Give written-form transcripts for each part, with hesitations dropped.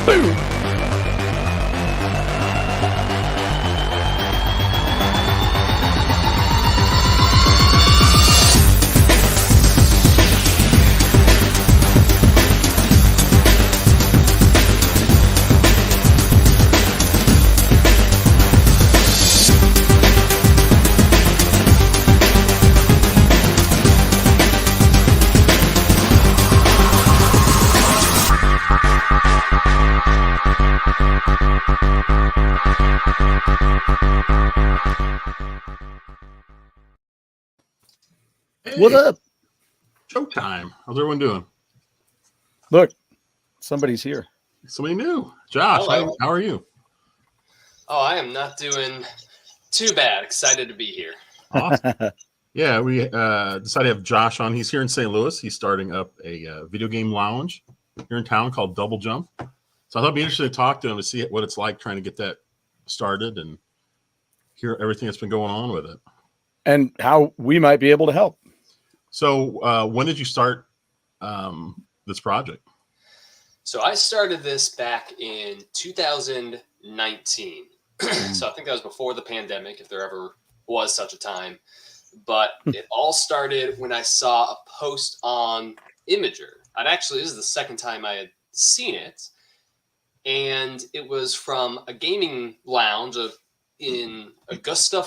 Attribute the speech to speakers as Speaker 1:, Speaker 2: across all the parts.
Speaker 1: Boom. What up?
Speaker 2: Showtime. How's everyone doing?
Speaker 1: Look, somebody's here.
Speaker 2: Somebody new. Josh, how are you?
Speaker 3: Oh, I am not doing too bad. Excited to be here.
Speaker 2: Awesome. Yeah, we decided to have Josh on. He's here in St. Louis. He's starting up a video game lounge here in town called Double Jump. So I thought it'd be interesting to talk to him to see what it's like trying to get that started and hear everything that's been going on with it.
Speaker 1: And how we might be able to help.
Speaker 2: So when did you start this project?
Speaker 3: So I started this back in 2019. So I think that was before the pandemic, if there ever was such a time. But it all started when I saw a post on Imager. This is the second time I had seen it. And it was from a gaming lounge in Augusta,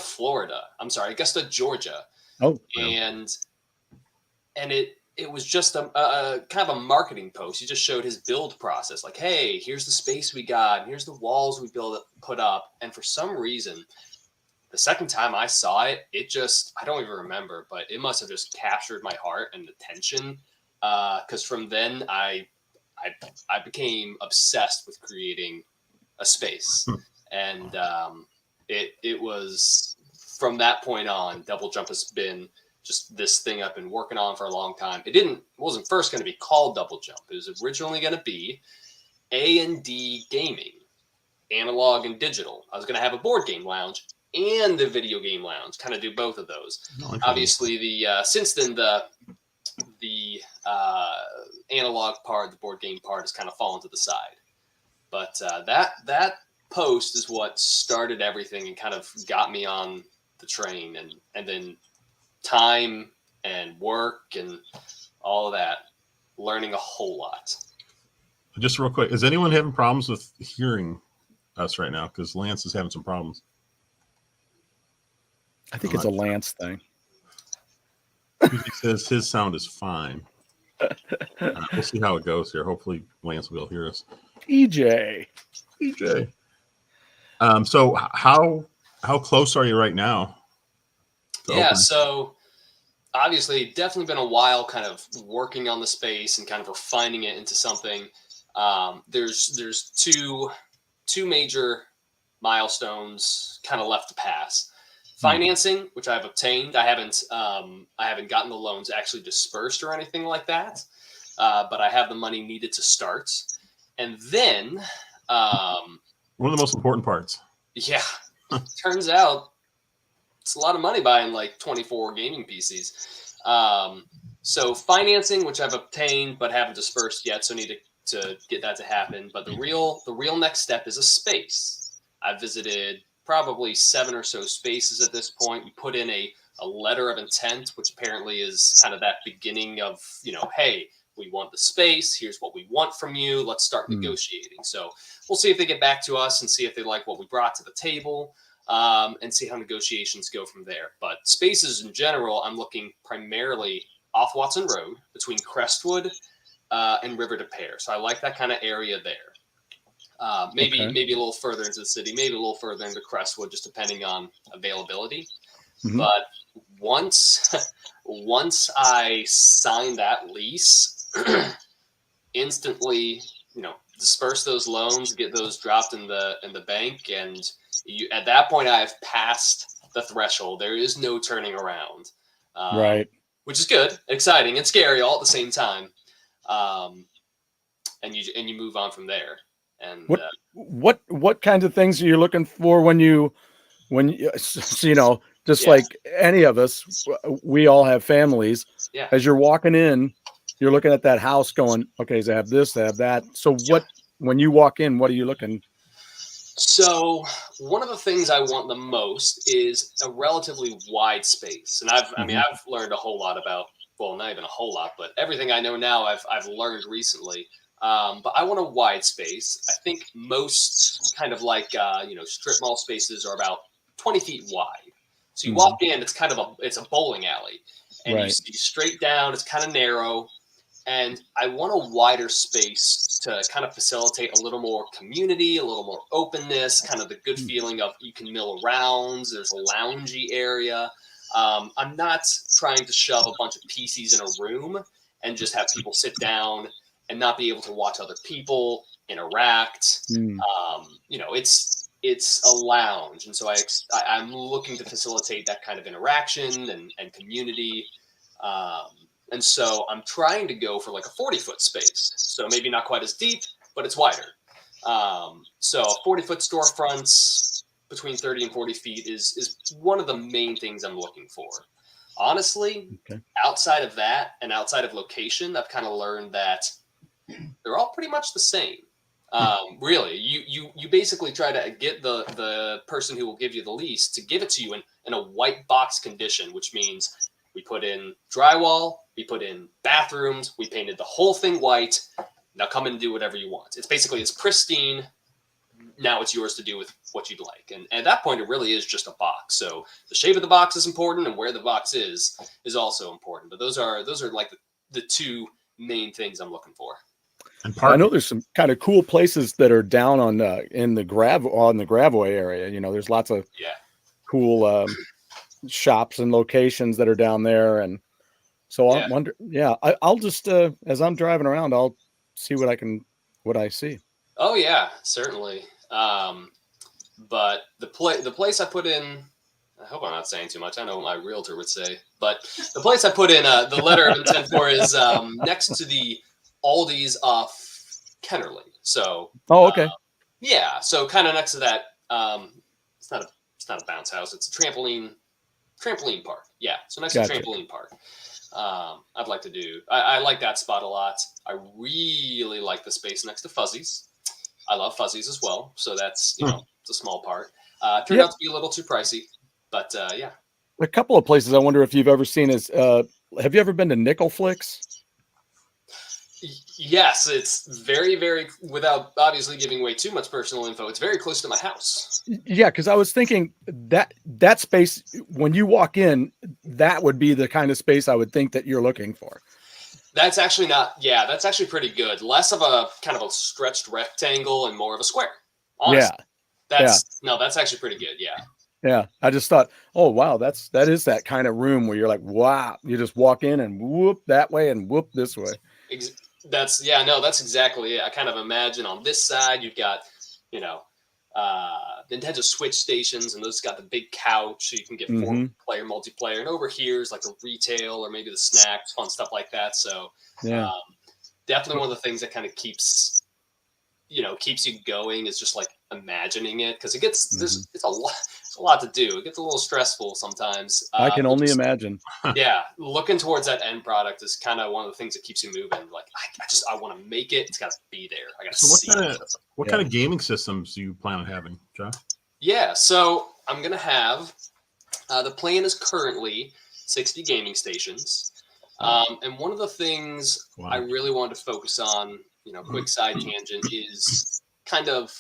Speaker 3: Georgia.
Speaker 1: Oh,
Speaker 3: And it was just a kind of a marketing post. He just showed his build process. Like, hey, here's the space we got. And here's the walls we put up. And for some reason, the second time I saw it, I don't even remember, but it must have just captured my heart and attention. Because from then I became obsessed with creating a space. And it was from that point on, Double Jump has been just this thing I've been working on for a long time. It wasn't first going to be called Double Jump. It was originally going to be A&D Gaming, analog and digital. I was going to have a board game lounge and a video game lounge, kind of do both of those. Obviously, since then the analog part, the board game part, has kind of fallen to the side. But that post is what started everything and kind of got me on the train, and then time and work and all of that, learning a whole lot.
Speaker 2: Just real quick, is anyone having problems with hearing us right now? Because Lance is having some problems.
Speaker 1: I think it's a Lance thing.
Speaker 2: He says his sound is fine. We'll see how it goes here. Hopefully Lance will hear us.
Speaker 1: EJ.
Speaker 2: So how close are you right now?
Speaker 3: Yeah, so obviously definitely been a while kind of working on the space and kind of refining it into something. There's two major milestones kind of left to pass. Financing, which I've obtained. I haven't gotten the loans actually dispersed or anything like that, but I have the money needed to start. And then
Speaker 2: one of the most important parts.
Speaker 3: Yeah, turns out it's a lot of money buying like 24 gaming PCs. So financing, which I've obtained but haven't dispersed yet, so need to get that to happen. But the real next step is a space. I've visited probably 7 or so spaces at this point. We put in a letter of intent, which apparently is kind of that beginning of, hey, we want the space. Here's what we want from you. Let's start negotiating. So we'll see if they get back to us and see if they like what we brought to the table. And see how negotiations go from there. But spaces in general, I'm looking primarily off Watson Road between Crestwood and River de Pere. So I like that kind of area there. Maybe a little further into the city, maybe a little further into Crestwood, just depending on availability. Mm-hmm. But once I sign that lease, instantly, disperse those loans, get those dropped in the bank, and at that point, I've passed the threshold. There is no turning around,
Speaker 1: right?
Speaker 3: Which is good, exciting, and scary all at the same time. And you move on from there. And
Speaker 1: what kinds of things are you looking for when you like any of us, we all have families.
Speaker 3: Yeah.
Speaker 1: As you're walking in, you're looking at that house, going, okay, so I have this, I have that. So when you walk in, what are you looking?
Speaker 3: So one of the things I want the most is a relatively wide space. And I mean, I've learned a whole lot about, well, not even a whole lot, but everything I know now I've learned recently. But I want a wide space. I think most kind of like, strip mall spaces are about 20 feet wide. So you walk in, it's kind of it's a bowling alley, and you see straight down, it's kind of narrow. And I want a wider space to kind of facilitate a little more community, a little more openness, kind of the good feeling of you can mill around. There's a loungy area. I'm not trying to shove a bunch of PCs in a room and just have people sit down and not be able to watch other people interact. It's a lounge, and so I'm looking to facilitate that kind of interaction and community. And so I'm trying to go for like a 40-foot space. So maybe not quite as deep, but it's wider. So 40-foot storefronts between 30 and 40 feet is one of the main things I'm looking for. Honestly, outside of that and outside of location, I've kind of learned that they're all pretty much the same. Really, you basically try to get the person who will give you the lease to give it to you in a white box condition, which means we put in drywall, we put in bathrooms, we painted the whole thing white. Now come and do whatever you want. It's pristine. Now it's yours to do with what you'd like. And at that point, it really is just a box. So the shape of the box is important, and where the box is also important. But those are like the two main things I'm looking for.
Speaker 2: And
Speaker 1: I know there's some kind of cool places that are down on the Gravway area. You know, there's lots of cool shops and locations that are down there, and so I wonder. Yeah, I'll just as I'm driving around, I'll see what I see.
Speaker 3: Oh yeah, certainly. But the place I put in, I hope I'm not saying too much. I know what my realtor would say, but the place I put in the letter of intent for is next to the Aldi's off Kennerly. So yeah, so kind of next to that. It's not a bounce house. It's a trampoline park. Yeah, so next to trampoline park. I'd like to do. I like that spot a lot. I really like the space next to Fuzzies. I love Fuzzies as well. So that's it's a small part. Turned out to be a little too pricey, but yeah.
Speaker 1: A couple of places I wonder if you've ever seen is. Have you ever been to Nickel Flicks?
Speaker 3: Yes, it's very, very, without obviously giving away too much personal info, it's very close to my house.
Speaker 1: Yeah, because I was thinking that space, when you walk in, that would be the kind of space I would think that you're looking for.
Speaker 3: That's actually that's actually pretty good. Less of a kind of a stretched rectangle and more of a square. Honestly. That's actually pretty good. Yeah.
Speaker 1: Yeah. I just thought, oh, wow, that is that kind of room where you're like, wow, you just walk in and whoop that way and whoop this way.
Speaker 3: That's exactly it. I kind of imagine on this side you've got, Nintendo Switch stations, and those got the big couch so you can get 4-player multiplayer. And over here is like the retail or maybe the snacks, fun stuff like that. So definitely one of the things that kind of keeps you going is just like imagining it, because it's a lot to do. It gets a little stressful sometimes.
Speaker 1: I can only imagine.
Speaker 3: Yeah, looking towards that end product is kind of one of the things that keeps you moving. Like I want to make it. It's got to be there. I got to see it.
Speaker 2: What kind of gaming systems do you plan on having, Josh?
Speaker 3: Yeah, so I'm gonna have the plan is currently 60 gaming stations, and one of the things I really wanted to focus on, quick side tangent, is kind of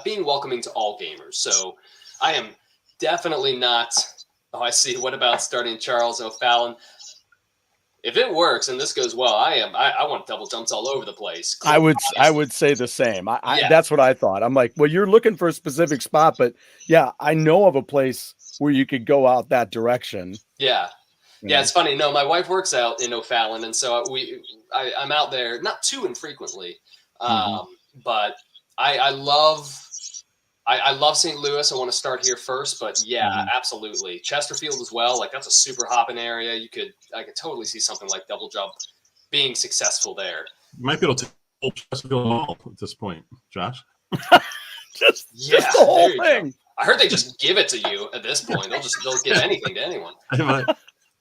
Speaker 3: being welcoming to all gamers. So I am definitely not. Oh, I see. What about starting Charles O'Fallon? If it works and this goes well, I want double jumps all over the place.
Speaker 1: I would say the same. That's what I thought. I'm like, well, you're looking for a specific spot, but yeah, I know of a place where you could go out that direction.
Speaker 3: Yeah. Yeah, it's funny. No, my wife works out in O'Fallon, and so I'm out there not too infrequently, but I love St. Louis. I want to start here first, but yeah, absolutely. Chesterfield as well. Like that's a super hopping area. I could totally see something like Double Jump being successful there.
Speaker 2: You might be able to hold Chesterfield all at this point, Josh.
Speaker 1: just the whole thing.
Speaker 3: Go. I heard they just give it to you at this point. They'll give anything to anyone.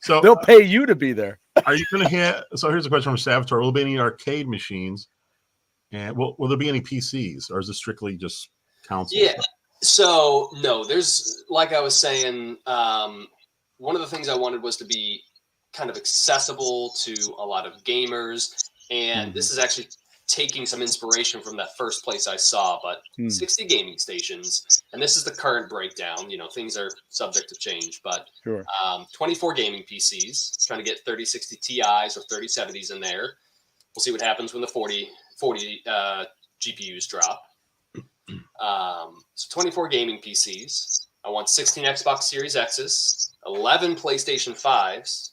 Speaker 2: So
Speaker 1: they'll pay you to be there.
Speaker 2: Are you going to have? So here's a question from Salvatore. Will there be any arcade machines? And will there be any PCs, or is it strictly just consoles?
Speaker 3: Yeah. So no, there's, like I was saying, one of the things I wanted was to be kind of accessible to a lot of gamers, and this is actually taking some inspiration from that first place I saw, but 60 gaming stations, and this is the current breakdown. You know, things are subject to change, but 24 gaming PCs, trying to get 3060 Ti's or 3070s in there. We'll see what happens when the 40 GPUs drop. So 24 gaming PCs. I want 16 Xbox Series X's, 11 PlayStation 5s,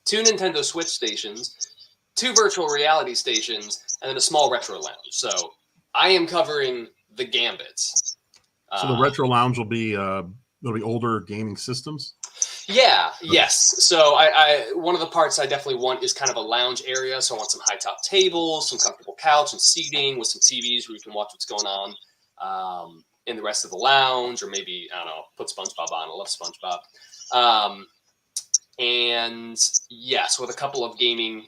Speaker 3: 2 Nintendo Switch stations, 2 virtual reality stations, and then a small retro lounge. So I am covering the gambits.
Speaker 2: So the retro lounge will be older gaming systems.
Speaker 3: Yeah. Yes. So I one of the parts I definitely want is kind of a lounge area. So I want some high top tables, some comfortable couch and seating with some TVs where you can watch what's going on in the rest of the lounge, or maybe, I don't know, put SpongeBob on. I love SpongeBob. And yes, with a couple of gaming,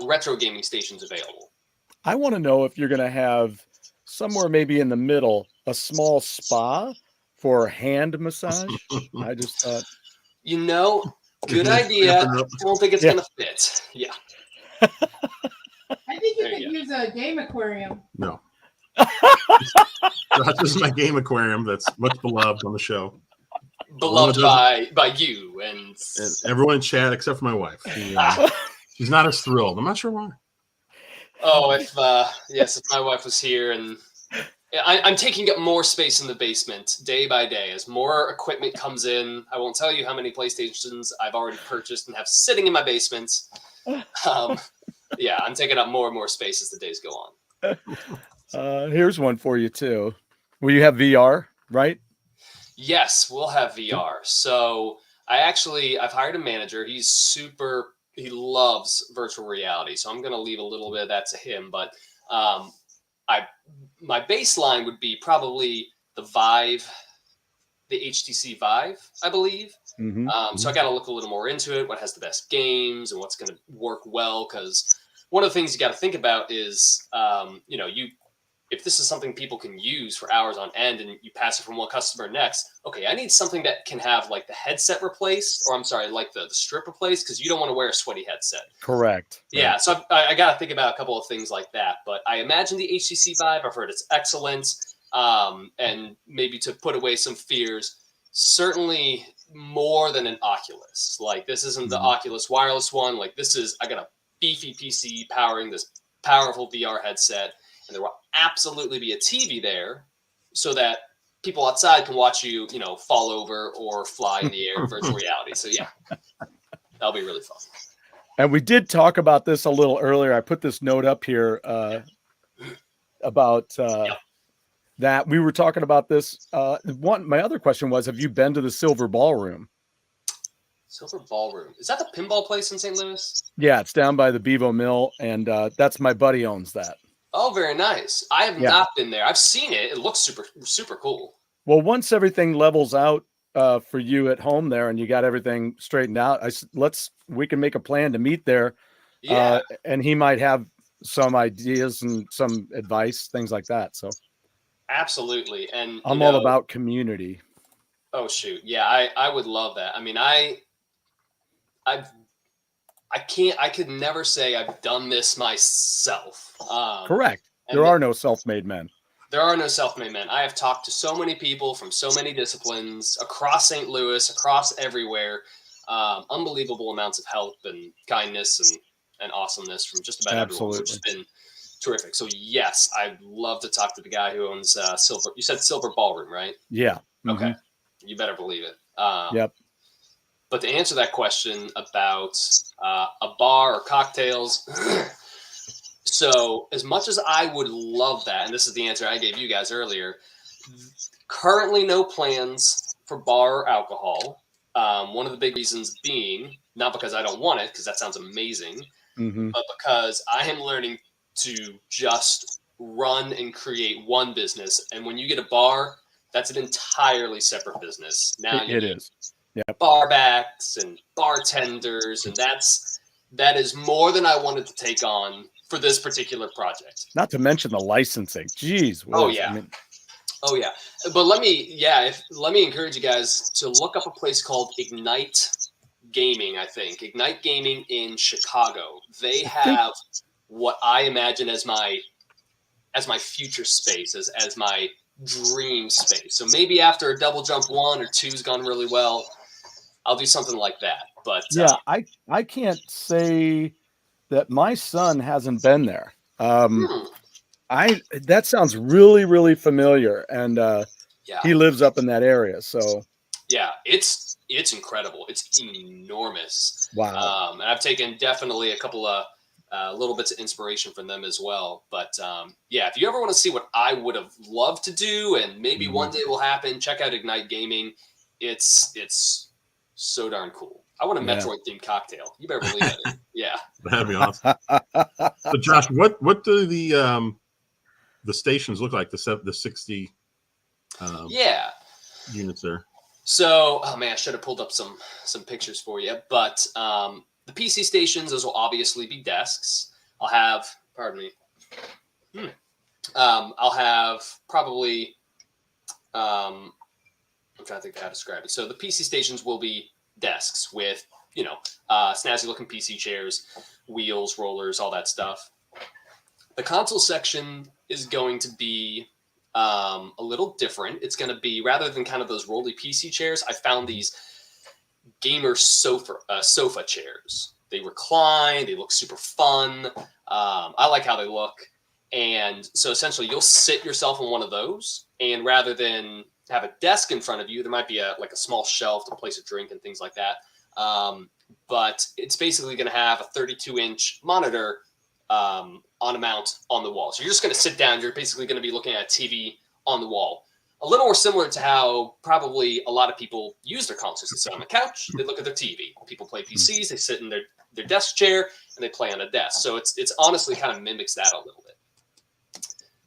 Speaker 3: retro gaming stations available.
Speaker 1: I want to know if you're going to have somewhere maybe in the middle a small spa for hand massage. I just thought,
Speaker 3: you know, good idea. I don't think it's going to fit. Yeah.
Speaker 4: I think you could use a game aquarium.
Speaker 2: No. This is my game aquarium that's much beloved on the show.
Speaker 3: Beloved by you and
Speaker 2: everyone in chat except for my wife. She's not as thrilled. I'm not sure why.
Speaker 3: Oh, if my wife was here, and I'm taking up more space in the basement day by day as more equipment comes in. I won't tell you how many PlayStations I've already purchased and have sitting in my basement. Yeah, I'm taking up more and more space as the days go on.
Speaker 1: Here's one for you too. Will you have VR, right?
Speaker 3: Yes, we'll have VR. So I've hired a manager. He loves virtual reality. So I'm going to leave a little bit of that to him. But my baseline would be probably the Vive, the HTC Vive, I believe. So I got to look a little more into it. What has the best games and what's going to work well? Because one of the things you got to think about is, if this is something people can use for hours on end and you pass it from one customer next, okay, I need something that can have like the headset replaced, or I'm sorry, like the strip replaced, because you don't want to wear a sweaty headset.
Speaker 1: Correct.
Speaker 3: Yeah, so I got to think about a couple of things like that. But I imagine the HTC Vive, I've heard it's excellent. And maybe to put away some fears, certainly more than an Oculus. Like, this isn't the Oculus wireless one. Like, I got a beefy PC powering this powerful VR headset. And there will absolutely be a TV there so that people outside can watch you, fall over or fly in the air in virtual reality. So yeah, that'll be really fun.
Speaker 1: And we did talk about this a little earlier. I put this note up here about that. We were talking about this. My other question was, have you been to the Silver Ballroom?
Speaker 3: Silver Ballroom. Is that the pinball place in St. Louis?
Speaker 1: Yeah, it's down by the Bevo Mill, and that's my buddy owns that.
Speaker 3: Oh, very nice. I have not been there. I've seen it. It looks super, super cool.
Speaker 1: Well, once everything levels out for you at home there and you got everything straightened out, we can make a plan to meet there.
Speaker 3: Yeah.
Speaker 1: And he might have some ideas and some advice, things like that. So
Speaker 3: absolutely. And
Speaker 1: I'm all about community.
Speaker 3: Oh, shoot. Yeah, I would love that. I mean, I could never say I've done this myself.
Speaker 1: Correct. There are no self-made men.
Speaker 3: There are no self-made men. I have talked to so many people from so many disciplines across St. Louis, across everywhere. Unbelievable amounts of help and kindness and awesomeness from just about everyone, which has been terrific. So yes, I'd love to talk to the guy who owns Silver. You said Silver Ballroom, right? Yeah. Okay. You better believe it.
Speaker 1: Yep.
Speaker 3: But to answer that question about a bar or cocktails, so as much as I would love that, and this is the answer I gave you guys earlier, currently no plans for bar or alcohol. One of the big reasons being, not because I don't want it, because that sounds amazing, but because I am learning to just run and create one business. And when you get a bar, that's an entirely separate business. Now
Speaker 1: it is.
Speaker 3: Yep. Bar backs and bartenders, and that is more than I wanted to take on for this particular project.
Speaker 1: Not to mention the licensing. Jeez.
Speaker 3: Oh
Speaker 1: whiz.
Speaker 3: yeah.
Speaker 1: I mean,
Speaker 3: Oh yeah. But let me encourage you guys to look up a place called Ignite Gaming, I think. Ignite Gaming in Chicago. They have what I imagine as my future space, as my dream space. So maybe after a Double Jump 1 or 2's gone really well, I'll do something like that. But
Speaker 1: yeah, I can't say that my son hasn't been there. That sounds really, really familiar. And he lives up in that area. So
Speaker 3: yeah, it's incredible. It's enormous.
Speaker 1: wow.
Speaker 3: And I've taken definitely a couple of little bits of inspiration from them as well. But yeah, if you ever want to see what I would have loved to do, and maybe one day will happen, check out Ignite Gaming. It's so darn cool. I want a Metroid themed cocktail. You better believe it. Yeah,
Speaker 2: That'd be awesome. So Josh, what do the stations look like? The 60 units there.
Speaker 3: So, oh man, I should have pulled up some pictures for you. But the PC stations, those will obviously be desks. I'll have, pardon me. I'll have probably, I'm trying to think how to describe it. So the PC stations will be desks with, snazzy looking PC chairs, wheels, rollers, all that stuff. The console section is going to be a little different. It's going to be, rather than kind of those rolly PC chairs, I found these gamer sofa chairs. They recline, they look super fun. I like how they look. And so essentially you'll sit yourself in one of those, and rather than have a desk in front of you, there might be a small shelf to place a drink and things like that. But it's basically going to have a 32-inch monitor on a mount on the wall. So you're just going to sit down. You're basically going to be looking at a TV on the wall. A little more similar to how probably a lot of people use their consoles. They sit on the couch, they look at their TV. People play PCs, they sit in their desk chair, and they play on a desk. So it's honestly kind of mimics that a little bit.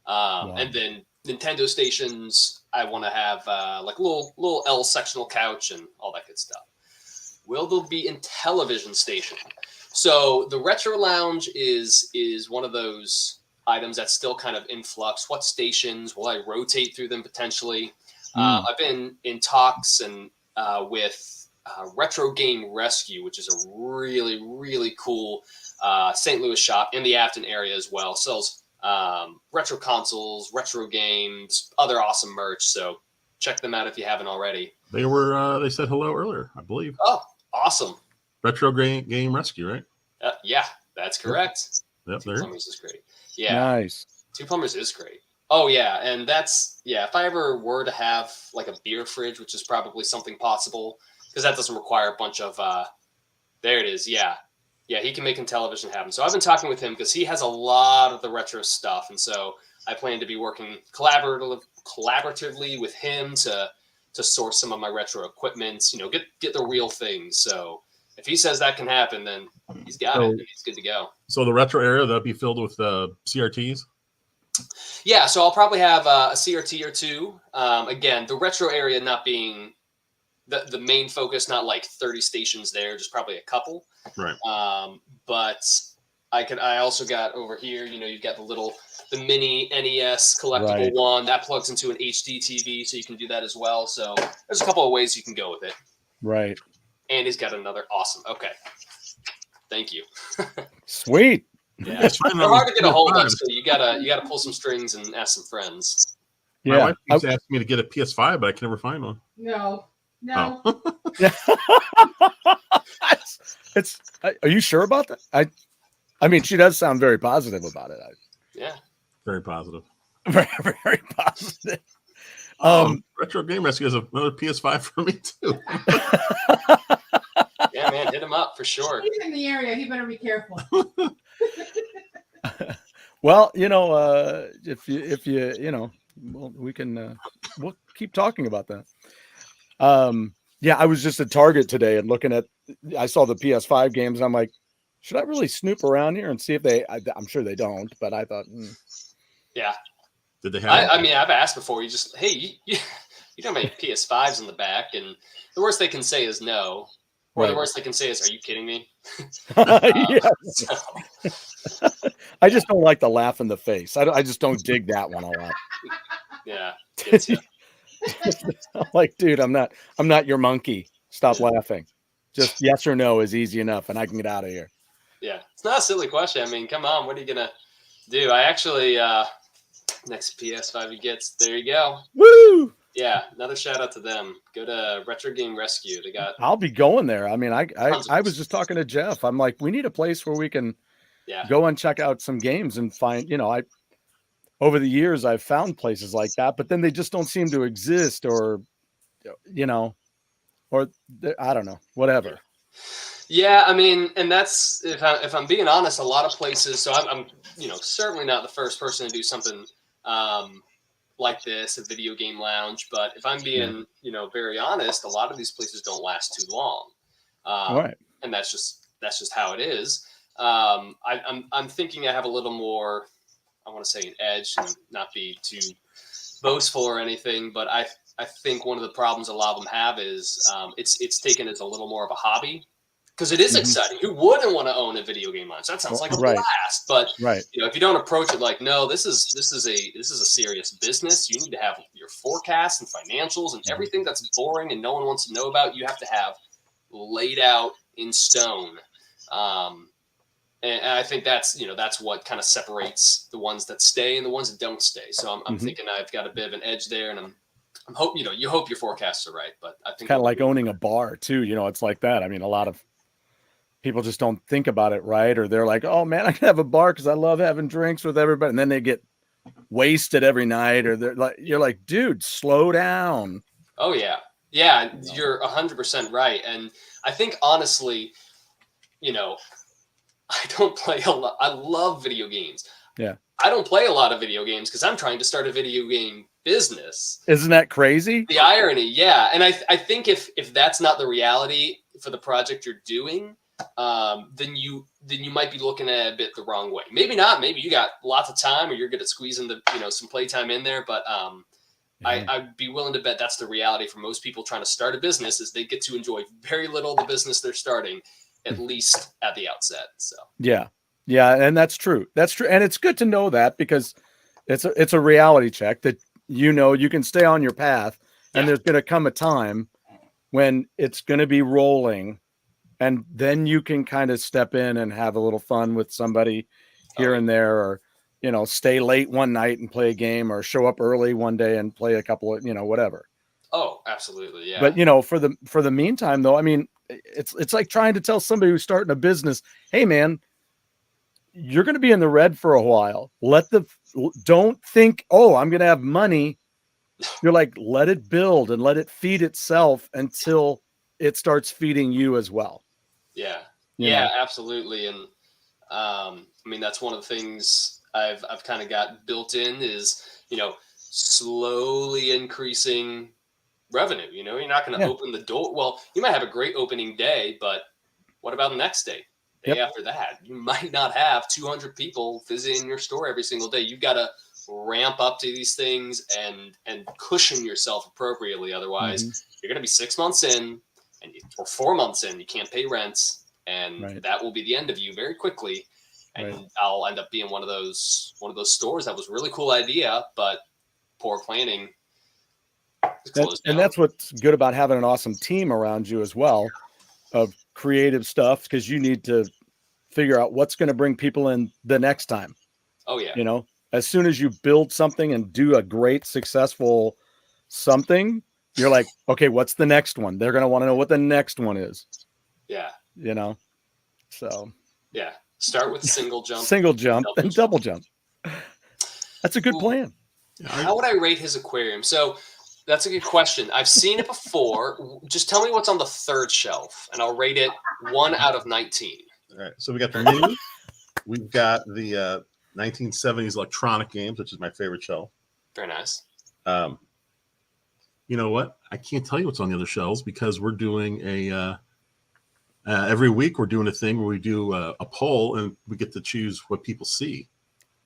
Speaker 3: And then Nintendo stations, I want to have like a little L sectional couch and all that good stuff. Will there be in television station? So the Retro Lounge is one of those items that's still kind of in flux. What stations will I rotate through them potentially? I've been in talks and with Retro Game Rescue, which is a really, really cool St. Louis shop in the Afton area as well. Sells retro consoles, retro games, other awesome merch. So check them out if you haven't already.
Speaker 2: They said hello earlier, I believe.
Speaker 3: Oh, awesome.
Speaker 2: Retro Game Rescue, right?
Speaker 3: Yeah, that's correct.
Speaker 2: Yep,
Speaker 3: Two
Speaker 2: there.
Speaker 3: Plumbers is great. Yeah.
Speaker 1: Nice.
Speaker 3: Two Plumbers is great. Oh yeah, and that's if I ever were to have like a beer fridge, which is probably something possible, because that doesn't require a bunch of there it is. Yeah, he can make television happen. So I've been talking with him because he has a lot of the retro stuff, and so I plan to be working collaboratively with him to source some of my retro equipment. Get the real things. So if he says that can happen, then he's got it. He's good to go.
Speaker 2: So the retro area, that'll be filled with CRTs?
Speaker 3: Yeah, so I'll probably have a CRT or two. Again, the retro area not being the main focus, not like 30 stations there, just probably a couple.
Speaker 2: Right.
Speaker 3: But I also got over here, you've got the mini NES collectible one that plugs into an HD TV, so you can do that as well. So there's a couple of ways you can go with it.
Speaker 1: Right.
Speaker 3: And he's got another awesome. Okay. Thank you.
Speaker 1: Sweet.
Speaker 3: Yeah. They're hard to get a hold of, so you gotta pull some strings and ask some friends.
Speaker 2: My wife keeps asking me to get a PS5, but I can never find one.
Speaker 4: No.
Speaker 2: Oh.
Speaker 1: It's. Are you sure about that? I mean, she does sound very positive about it.
Speaker 3: Yeah.
Speaker 2: Very positive.
Speaker 1: Very, very positive.
Speaker 2: Retro Game Rescue has another PS5 for me too.
Speaker 3: Yeah, man, hit him up for sure.
Speaker 4: He's in the area. He better be careful.
Speaker 1: Well, if you we can we'll keep talking about that. Yeah, I was just at Target today and I saw the PS5 games and I'm like, should I really snoop around here and see if I'm sure they don't, but I thought,
Speaker 3: yeah.
Speaker 2: Did they have?
Speaker 3: I mean, I've asked before. You just, hey, you don't have any PS5s in the back, and the worst they can say is no. Or the worst they can say is, "Are you kidding me?"
Speaker 1: So, I just don't like the laugh in the face. I just don't dig that one a lot.
Speaker 3: Yeah, gets you.
Speaker 1: I'm like, dude, I'm not your monkey. Stop laughing. Just yes or no is easy enough, and I can get out of here.
Speaker 3: Yeah, it's not a silly question. I mean, come on, what are you gonna do? I actually next PS5 he gets, there you go.
Speaker 1: Woo!
Speaker 3: Yeah, another shout out to them. Go to Retro Game Rescue. They got.
Speaker 1: I'll be going there. I mean, I was just talking to Jeff. I'm like, we need a place where we can go and check out some games and find. Over the years I've found places like that, but then they just don't seem to exist, or I don't know, whatever.
Speaker 3: Yeah, I mean, and that's if I'm being honest, a lot of places. So I'm certainly not the first person to do something like this, a video game lounge. But if I'm being very honest, a lot of these places don't last too long,
Speaker 1: Right.
Speaker 3: and that's just how it is. I'm thinking I have a little more. I want to say an edge and not be too boastful or anything, but I think one of the problems a lot of them have is it's taken as a little more of a hobby. Because it is exciting. Who wouldn't want to own a video game launch? That sounds like a blast. But if you don't approach it like, no, this is a serious business. You need to have your forecasts and financials and everything that's boring and no one wants to know about. You have to have laid out in stone. And I think that's what kind of separates the ones that stay and the ones that don't stay. So I'm thinking I've got a bit of an edge there, and I'm hope you hope your forecasts are right. But I think
Speaker 1: kind of like owning a bar too. It's like that. I mean, a lot of people just don't think about it, right? Or they're like, oh man, I can have a bar because I love having drinks with everybody, and then they get wasted every night, or you're like, dude, slow down.
Speaker 3: Oh yeah, you're 100% right, and I think honestly, I don't play a lot. I love video games.
Speaker 1: Yeah,
Speaker 3: I don't play a lot of video games because I'm trying to start a video game business.
Speaker 1: Isn't that crazy?
Speaker 3: The irony, yeah, and I think if that's not the reality for the project you're doing, then you might be looking at it a bit the wrong way. Maybe not. Maybe you got lots of time, or you're good at squeezing some playtime in there. But I'd be willing to bet that's the reality for most people trying to start a business, is they get to enjoy very little of the business they're starting, at least at the outset. So
Speaker 1: yeah, and that's true. That's true, and it's good to know that, because it's a reality check that you can stay on your path, and there's going to come a time when it's going to be rolling. And then you can kind of step in and have a little fun with somebody here and there, or, stay late one night and play a game, or show up early one day and play a couple of, whatever.
Speaker 3: Oh, absolutely. Yeah.
Speaker 1: But, for the meantime, though, I mean, it's like trying to tell somebody who's starting a business, hey, man, you're going to be in the red for a while. Don't think, oh, I'm going to have money. You're like, let it build and let it feed itself until it starts feeding you as well.
Speaker 3: Yeah. Yeah, absolutely. And I mean, that's one of the things I've kind of got built in is, slowly increasing revenue. You're not going to open the door. Well, you might have a great opening day, but what about the next day? Day after that? You might not have 200 people visiting your store every single day. You've got to ramp up to these things and cushion yourself appropriately. Otherwise, you're going to be 6 months in, or 4 months in, you can't pay rent, and that will be the end of you very quickly. And I'll end up being one of those stores that was a really cool idea, but poor planning.
Speaker 1: And that's what's good about having an awesome team around you as well, of creative stuff, because you need to figure out what's going to bring people in the next time.
Speaker 3: Oh yeah.
Speaker 1: As soon as you build something and do a great, successful something, you're like, okay, what's the next one? They're going to want to know what the next one is.
Speaker 3: Yeah.
Speaker 1: So.
Speaker 3: Yeah. Start with single jump.
Speaker 1: And double jump. That's a good plan.
Speaker 3: How would I rate his aquarium? So that's a good question. I've seen it before. Just tell me what's on the third shelf, and I'll rate it 1 out of 19.
Speaker 2: All right. So we got the mini. We've got the 1970s electronic games, which is my favorite shelf.
Speaker 3: Very nice.
Speaker 2: You know what? I can't tell you what's on the other shelves, because we're doing every week we're doing a thing where we do a poll, and we get to choose what people see.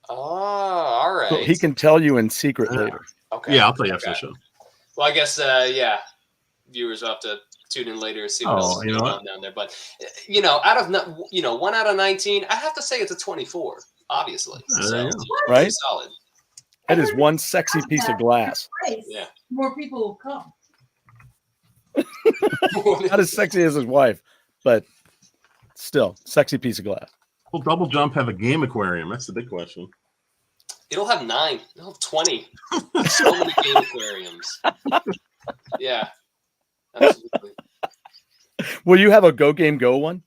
Speaker 3: Oh, all right.
Speaker 1: So he can tell you in secret later.
Speaker 3: Okay.
Speaker 2: Yeah, I'll tell you after the show.
Speaker 3: Well, I guess, viewers will have to tune in later, see what else is
Speaker 2: you know
Speaker 3: going
Speaker 2: what?
Speaker 3: on down there. But one out of 19, I have to say it's a 24, obviously.
Speaker 2: There
Speaker 3: So
Speaker 2: you go.
Speaker 1: Right?
Speaker 3: pretty solid.
Speaker 1: That is one sexy piece of glass.
Speaker 3: Yeah.
Speaker 4: More people will come.
Speaker 1: Not as sexy as his wife, but still, sexy piece of glass.
Speaker 2: Will Double Jump have a game aquarium? That's the big question.
Speaker 3: It'll have 9. It'll have 20. So many game aquariums. Yeah, absolutely.
Speaker 1: Will you have a Go Game Go one?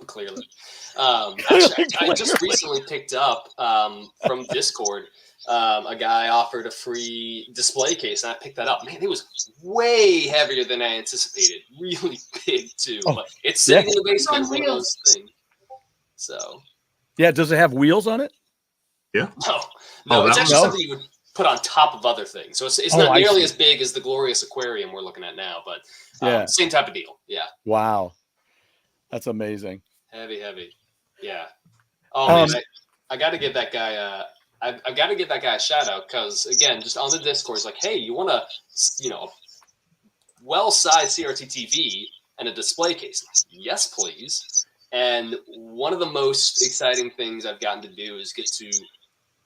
Speaker 3: Clearly. Actually, I just recently picked up from Discord. A guy offered a free display case, and I picked that up. Man, it was way heavier than I anticipated. Really big too.
Speaker 1: Oh,
Speaker 3: but it's sitting in the
Speaker 4: It's on
Speaker 3: basement, one of
Speaker 4: wheels.
Speaker 3: those things. So
Speaker 1: Yeah, does it have wheels on it?
Speaker 3: no,
Speaker 2: Oh,
Speaker 3: it's
Speaker 2: that
Speaker 3: actually
Speaker 1: one?
Speaker 3: something you would put on top of other things. So it's
Speaker 1: Oh,
Speaker 3: not
Speaker 1: I
Speaker 3: nearly
Speaker 1: see.
Speaker 3: as big as the glorious aquarium we're looking at now, but
Speaker 1: Yeah.
Speaker 3: same type of deal. Yeah,
Speaker 1: Wow. That's amazing.
Speaker 3: heavy. Yeah. Oh
Speaker 1: Um,
Speaker 3: man, I got to give that guy. I've got to give that guy a shout out because again, just on the Discord, it's like, hey, you want a well-sized CRT TV and a display case? Yes, please. And one of the most exciting things I've gotten to do is get to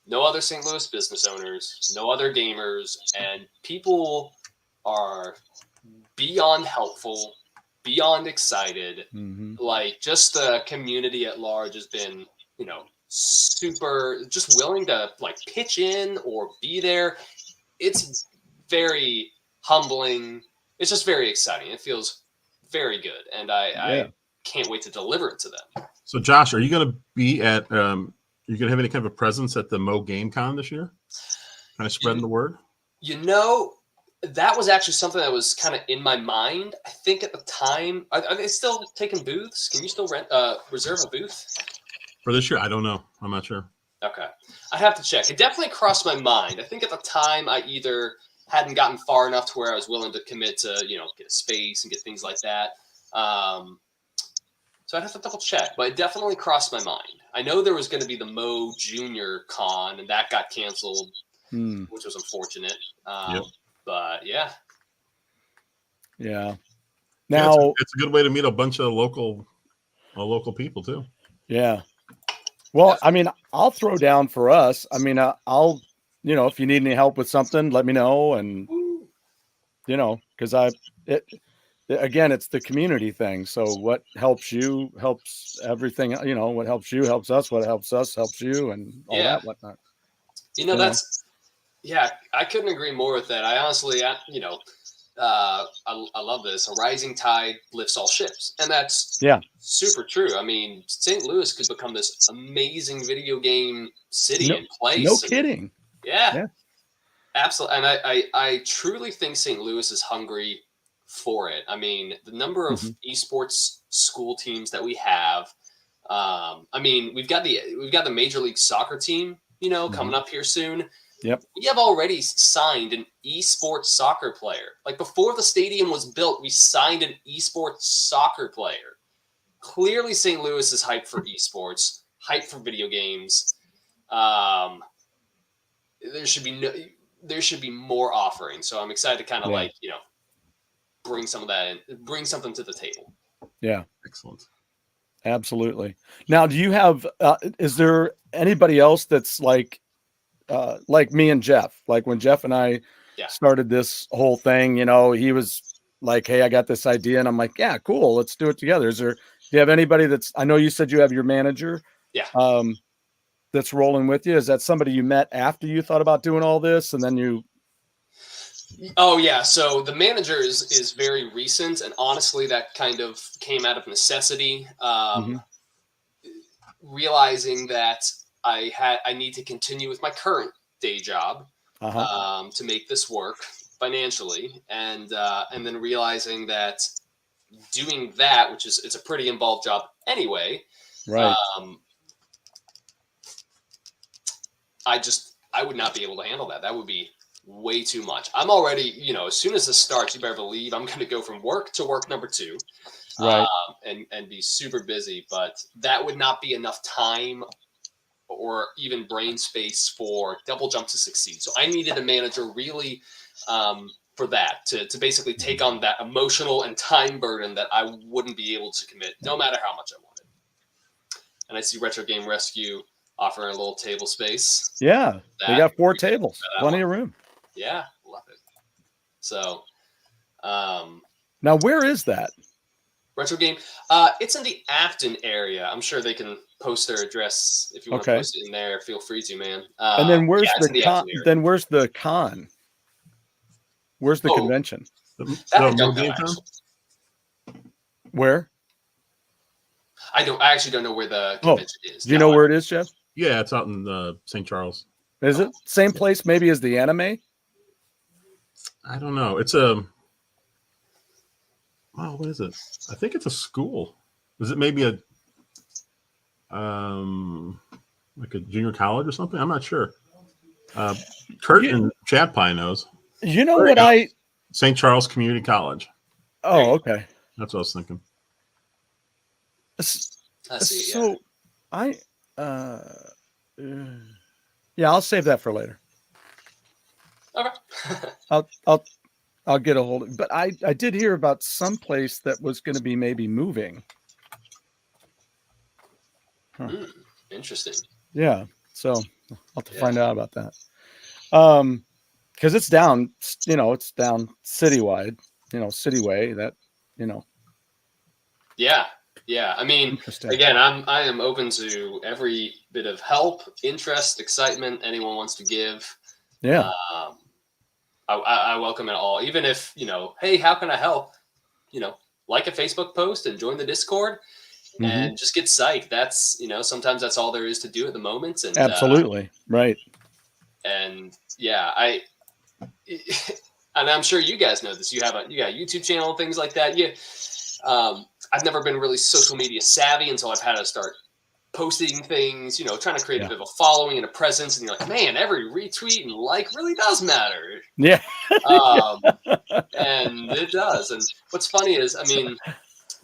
Speaker 3: know other St. Louis business owners, know other gamers, and people are beyond helpful, beyond excited.
Speaker 1: mhm.
Speaker 3: Like just the community at large has been, super just willing to like pitch in or be there. It's very humbling. It's just very exciting. It feels very good, and I can't wait to deliver it to them.
Speaker 2: So, Josh, are you going to be at? You going to have any kind of a presence at the Mo Game Con this year? Kind of spreading the word.
Speaker 3: That was actually something that was kind of in my mind. I think at the time, are they still taking booths? Can you still reserve a booth?
Speaker 2: For this year, I don't know. I'm not sure.
Speaker 3: Okay. I'd have to check. It definitely crossed my mind. I think at the time I either hadn't gotten far enough to where I was willing to commit to, get a space and get things like that. So I'd have to double check, but it definitely crossed my mind. I know there was going to be the Mo Junior Con, and that got canceled, which was unfortunate.
Speaker 2: Yep.
Speaker 3: But yeah.
Speaker 1: Yeah.
Speaker 2: Yeah,
Speaker 1: Now
Speaker 2: it's a good way to meet a bunch of local people too.
Speaker 1: Yeah. Well, I mean, I'll throw down for us. I mean, I'll, if you need any help with something, let me know. And, because again, it's the community thing. So what helps you helps everything, what helps you helps us, what helps us helps you and all that whatnot.
Speaker 3: I couldn't agree more with that. I honestly, I love this. A rising tide lifts all ships, and that's super true. I mean, St. Louis could become this amazing video game city and place.
Speaker 1: No kidding.
Speaker 3: Yeah, absolutely. And I truly think St. Louis is hungry for it. I mean, the number of esports school teams that we have. I mean, we've got the Major League Soccer team, coming up here soon.
Speaker 1: Yep.
Speaker 3: We have already signed an esports soccer player. Like before the stadium was built, we signed an esports soccer player. Clearly, St. Louis is hyped for esports, hyped for video games. There should be more offering. So I'm excited to kind of bring some of that in, bring something to the table.
Speaker 1: Yeah.
Speaker 2: Excellent.
Speaker 1: Absolutely. Now, do you have? Is there anybody else that's like me and Jeff? Like when Jeff and I started this whole thing, he was like, "Hey, I got this idea," and I'm like, "Yeah, cool, let's do it together." Do you have anybody that's? I know you said you have your manager.
Speaker 3: Yeah.
Speaker 1: That's rolling with you. Is that somebody you met after you thought about doing all this, and then you?
Speaker 3: Oh yeah. So the manager is very recent, and honestly, that kind of came out of necessity. Realizing that I need to continue with my current day job to make this work financially, and then realizing that doing that, which is it's a pretty involved job anyway,
Speaker 1: right?
Speaker 3: I would not be able to handle that. That would be way too much. I'm already, as soon as this starts, you better believe I'm going to go from work to work number 2.
Speaker 1: Right.
Speaker 3: And be super busy, but that would not be enough time or even brain space for Double Jump to succeed. So I needed a manager really for that to basically take on that emotional and time burden that I wouldn't be able to commit no matter how much I wanted. And I see Retro Game Rescue offering a little table space.
Speaker 1: Yeah, they got 4 tables, plenty of room.
Speaker 3: Yeah, love it. So,
Speaker 1: now where is that?
Speaker 3: Retro Game. It's in the Afton area. I'm sure they can post their address if you want to post it in there. Feel free to, man.
Speaker 1: And then where's the con? Then where's the con? Where's the convention?
Speaker 3: I don't know,
Speaker 1: where?
Speaker 3: I actually don't know where the convention is.
Speaker 1: Do you know where it is, Jeff?
Speaker 2: Yeah, it's out in St. Charles.
Speaker 1: Is it same place maybe as the anime?
Speaker 2: I don't know. It's a what is it? I think it's a school. Is it maybe a like a junior college or something? I'm not sure. Kurt and Chad Pie knows.
Speaker 1: You know what
Speaker 2: St. Charles Community College.
Speaker 1: Oh, okay.
Speaker 2: That's what I was thinking.
Speaker 1: So yeah, I'll save that for later.
Speaker 3: Okay.
Speaker 1: I'll get a hold of it. But I did hear about some place that was going to be maybe moving.
Speaker 3: Interesting.
Speaker 1: Yeah. So I'll have to find out about that. Because it's down, it's down citywide, cityway that,
Speaker 3: Yeah. Yeah. I mean, again, I am open to every bit of help, interest, excitement anyone wants to give.
Speaker 1: Yeah.
Speaker 3: I welcome it all. Even if, hey, how can I help? Like a Facebook post and join the Discord and just get psyched. That's, sometimes that's all there is to do at the moment. And
Speaker 1: absolutely. Right.
Speaker 3: And yeah, and I'm sure you guys know this. You got a YouTube channel and things like that. I've never been really social media savvy until I've had to start posting things, trying to create a bit of a following and a presence. And you're like, man, every retweet and like really does matter.
Speaker 1: Yeah.
Speaker 3: And it does. And what's funny is, I mean,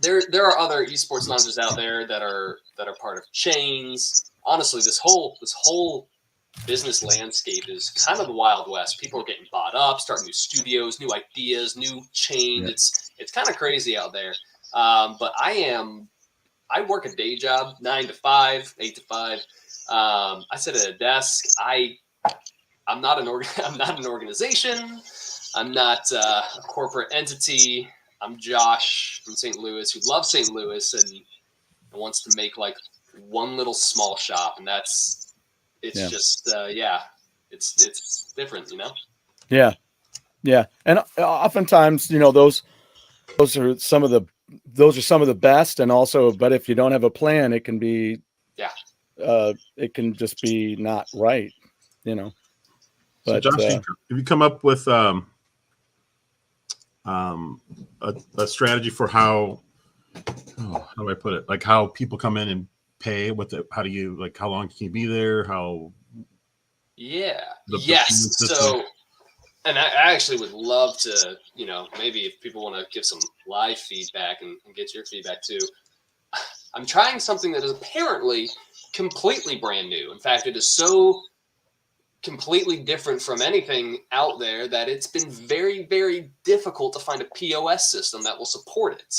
Speaker 3: there are other esports lounges out there that are part of chains. Honestly, this whole business landscape is kind of the Wild West. People are getting bought up, starting new studios, new ideas, new chains. It's kind of crazy out there. But I work a day job, 9 to 5, 8 to 5. I sit at a desk. I'm not an organization. I'm not a corporate entity. I'm Josh from St. Louis who loves St. Louis and wants to make like one little small shop, and it's different,
Speaker 1: Yeah. Yeah. And oftentimes, those are some of the best. And also, but if you don't have a plan, it can be, it can just be not right,
Speaker 2: But so Josh, have you come up with a strategy for how do I put it? Like how people come in and pay? How do you how long can you be there?
Speaker 3: So, and I actually would love to, maybe if people want to give some live feedback and get your feedback too. I'm trying something that is apparently completely brand new. In fact, it is so completely different from anything out there that it's been very, very difficult to find a POS system that will support it.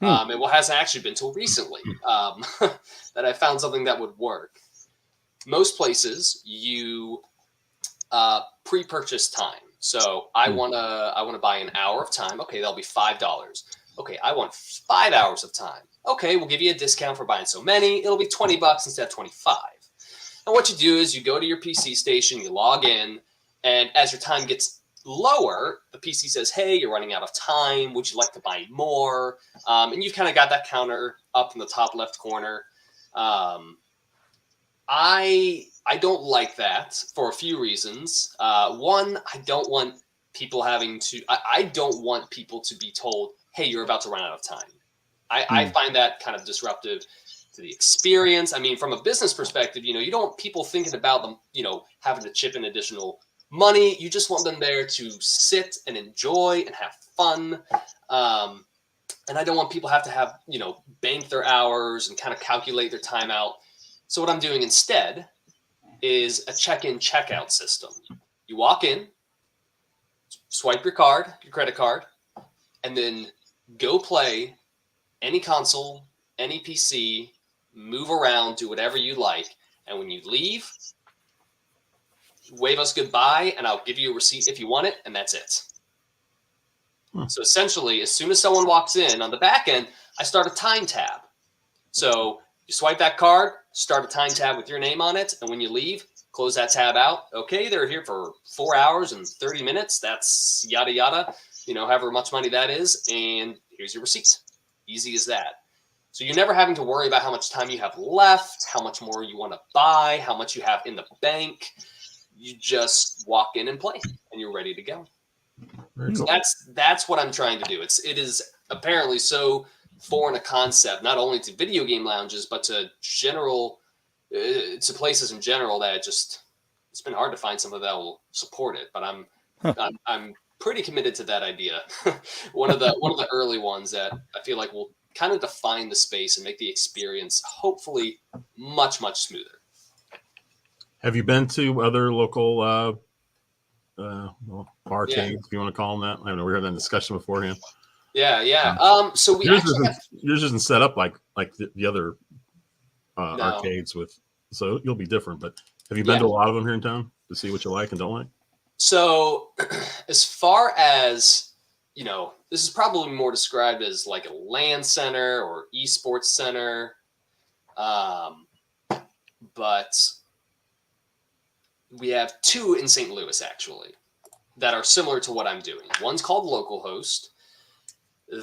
Speaker 3: It hasn't actually been till recently that I found something that would work. Most places you pre-purchase time. So I want to buy an hour of time. Okay, that'll be $5. Okay, I want 5 hours of time. Okay, we'll give you a discount for buying so many. It'll be $20 instead of 25. And what you do is you go to your PC station, you log in, and as your time gets lower, the PC says, hey, you're running out of time. Would you like to buy more? And you've kind of got that counter up in the top left corner. I don't like that for a few reasons. One, I don't want people I don't want people to be told, hey, you're about to run out of time. I find that kind of disruptive to the experience. I mean, from a business perspective, you don't want people thinking about them, having to chip in additional money. You just want them there to sit and enjoy and have fun. And I don't want people to have, bank their hours and kind of calculate their time out. So what I'm doing instead is a check-in, check-out system. You walk in, swipe your credit card, and then go play any console, any PC, move around, do whatever you like. And when you leave, wave us goodbye, and I'll give you a receipt if you want it, and that's it. So essentially, as soon as someone walks in on the back end, I start a time tab. So you swipe that card, start a time tab with your name on it, and when you leave, close that tab out. Okay, they're here for 4 hours and 30 minutes. That's yada yada, however much money that is, and here's your receipt. Easy as that. So you're never having to worry about how much time you have left, how much more you want to buy, how much you have in the bank. You just walk in and play, and you're ready to go. So that's what I'm trying to do. It is apparently so foreign a concept, not only to video game lounges, but to places in general, that it's been hard to find someone that will support it. But I'm pretty committed to that idea. one of the early ones that I feel like will kind of define the space and make the experience hopefully much, much smoother.
Speaker 2: Have you been to other local arcades, if you want to call them that? I know we had that discussion beforehand.
Speaker 3: Yeah. So
Speaker 2: yours isn't set up like the other arcades so you'll be different. But have you been to a lot of them here in town to see what you like and don't like?
Speaker 3: So as far as, this is probably more described as like a LAN center or esports center. But we have two in St. Louis, actually, that are similar to what I'm doing. One's called Localhost.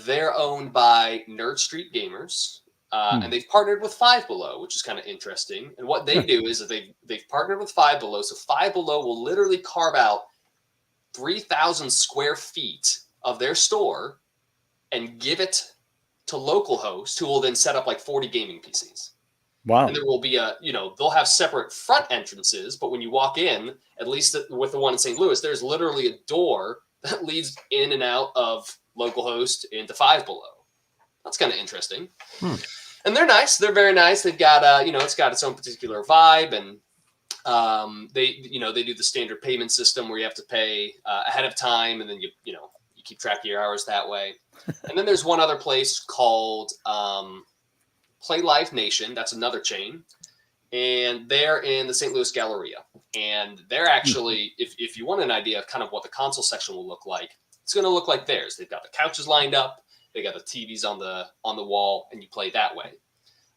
Speaker 3: They're owned by Nerd Street Gamers, and they've partnered with Five Below, which is kind of interesting. And what they do is that they've partnered with Five Below, so Five Below will literally carve out 3,000 square feet of their store and give it to Localhost, who will then set up like 40 gaming PCs.
Speaker 1: Wow.
Speaker 3: And there will be they'll have separate front entrances, but when you walk in, at least with the one in St. Louis, there's literally a door that leads in and out of Localhost into Five Below. That's kind of interesting. And they're nice. They're very nice. They've got, it's got its own particular vibe, and they do the standard payment system where you have to pay ahead of time, and then you keep track of your hours that way. And then there's one other place called Play Live Nation. That's another chain, and they're in the St. Louis Galleria. And they're actually, if you want an idea of kind of what the console section will look like, it's going to look like theirs. They've got the couches lined up, they got the TVs on the wall, and you play that way.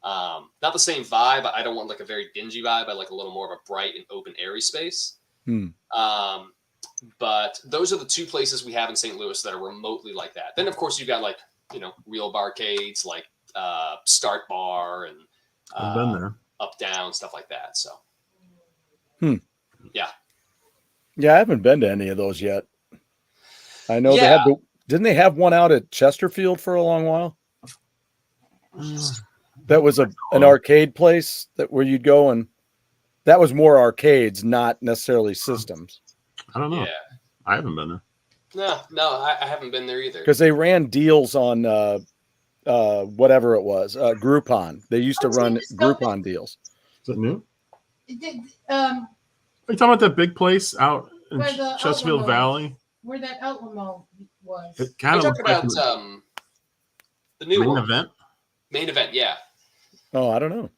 Speaker 3: Not the same vibe. I don't want like a very dingy vibe. I like a little more of a bright and open, airy space. But those are the two places we have in St. Louis that are remotely like that. Then of course you've got like real barcades like Start Bar and
Speaker 2: I've been there.
Speaker 3: Up Down, stuff like that. So
Speaker 1: yeah, I haven't been to any of those yet. I know they had didn't they have one out at Chesterfield for a long while? That was an arcade place where you'd go, and that was more arcades, not necessarily systems.
Speaker 2: I don't know.
Speaker 3: Yeah.
Speaker 2: I haven't been there.
Speaker 3: No, I haven't been there either.
Speaker 1: Because they ran deals on whatever it was, Groupon. They used to run Groupon deals.
Speaker 2: Is it new?
Speaker 4: Are
Speaker 2: you talking about that big place out in
Speaker 4: the
Speaker 2: Chesterfield Valley?
Speaker 4: Where that outlet mall was.
Speaker 2: It kind of
Speaker 3: talking about the new
Speaker 2: main event.
Speaker 3: Main event, yeah.
Speaker 1: Oh, I don't know.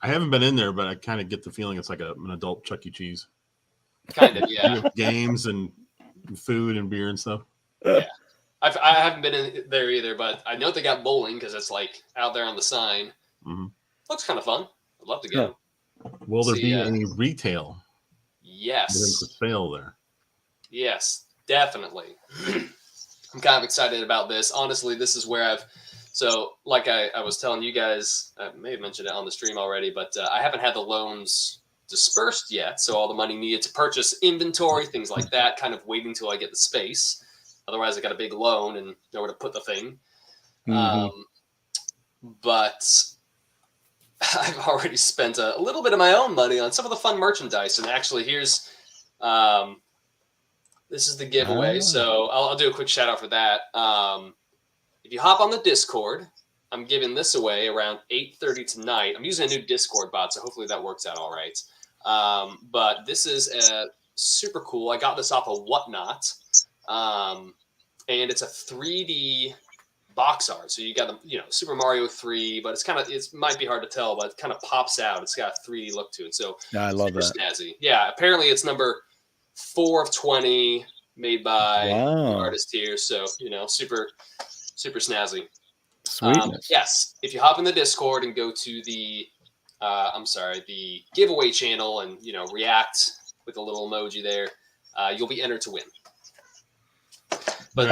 Speaker 2: I haven't been in there, but I kind of get the feeling it's like an adult Chuck E. Cheese.
Speaker 3: Kind of, yeah.
Speaker 2: Games and food and beer and stuff.
Speaker 3: Yeah. I haven't been in there either, but I know they got bowling because it's like out there on the sign. Looks kind of fun. I'd love to go.
Speaker 2: Will there be any retail?
Speaker 3: Yes.
Speaker 2: For sale there?
Speaker 3: Yes, definitely. I'm kind of excited about this. Honestly, this is where like I was telling you guys, I may have mentioned it on the stream already, but I haven't had the loans dispersed yet. So all the money needed to purchase inventory, things like that, kind of waiting till I get the space. Otherwise, I got a big loan and nowhere to put the thing. But I've already spent a little bit of my own money on some of the fun merchandise. And actually, here's this is the giveaway. So I'll do a quick shout out for that. If you hop on the Discord, I'm giving this away around 8:30 tonight. I'm using a new Discord bot, so hopefully that works out all right. But this is super cool. I got this off of Whatnot, and it's a 3D box art. So you got the Super Mario 3, but it might be hard to tell, but it kind of pops out. It's got a 3D look to it. So
Speaker 1: Yeah, I love
Speaker 3: super
Speaker 1: that.
Speaker 3: snazzy. Yeah, apparently it's number 4 of 20 made by the artist here. So super super snazzy.
Speaker 1: Sweetness.
Speaker 3: Yes, if you hop in the Discord and go to the the giveaway channel and react with a little emoji there, you'll be entered to win. But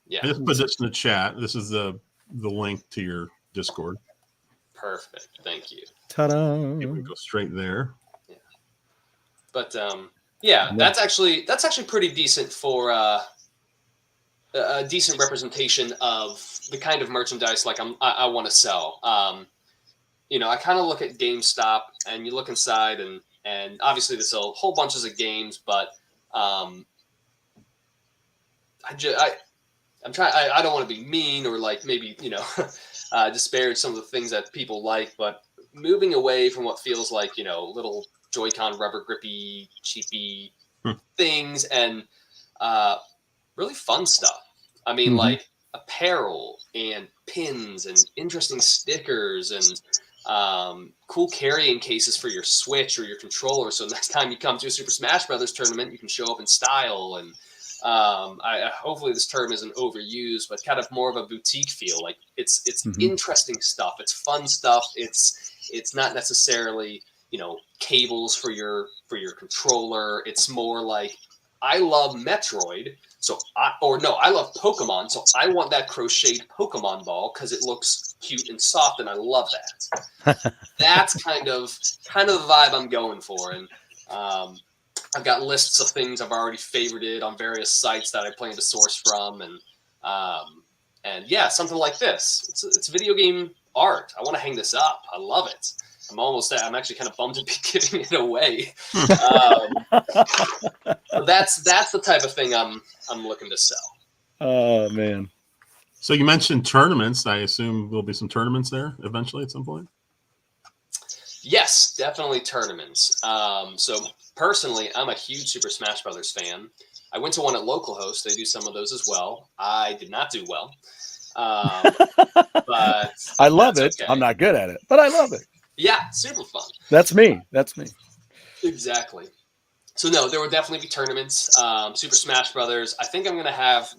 Speaker 3: yeah,
Speaker 2: I just put this in the chat. This is the link to your Discord.
Speaker 3: Perfect. Thank you.
Speaker 1: Ta-da!
Speaker 2: We can go straight there.
Speaker 3: Yeah. But that's actually pretty decent for a decent representation of the kind of merchandise like I want to sell. I kind of look at GameStop, and you look inside, and obviously they sell whole bunches of games, but I'm trying. I don't want to be mean or like maybe disparage some of the things that people like, but moving away from what feels like little Joy-Con rubber grippy cheapy things and really fun stuff. I mean, like apparel and pins and interesting stickers and cool carrying cases for your Switch or your controller. So next time you come to a Super Smash Brothers tournament, you can show up in style. And hopefully this term isn't overused, but kind of more of a boutique feel. Like it's interesting stuff. It's fun stuff. It's not necessarily cables for your controller. It's more like I love Metroid. I love Pokemon, so I want that crocheted Pokemon ball because it looks cute and soft, and I love that. That's kind of the vibe I'm going for, and I've got lists of things I've already favorited on various sites that I plan to source from, and yeah, something like this. It's video game art. I want to hang this up. I love it. I'm actually kind of bummed to be giving it away. That's the type of thing I'm looking to sell.
Speaker 1: Oh man!
Speaker 2: So you mentioned tournaments. I assume there'll be some tournaments there eventually at some point.
Speaker 3: Yes, definitely tournaments. So personally, I'm a huge Super Smash Brothers fan. I went to one at localhost. They do some of those as well. I did not do well, but
Speaker 1: I love it.
Speaker 3: Okay.
Speaker 1: I'm not good at it, but I love it.
Speaker 3: Yeah, super fun.
Speaker 1: That's me.
Speaker 3: Exactly. So no, there will definitely be tournaments. Super Smash Brothers. I think I'm going to have.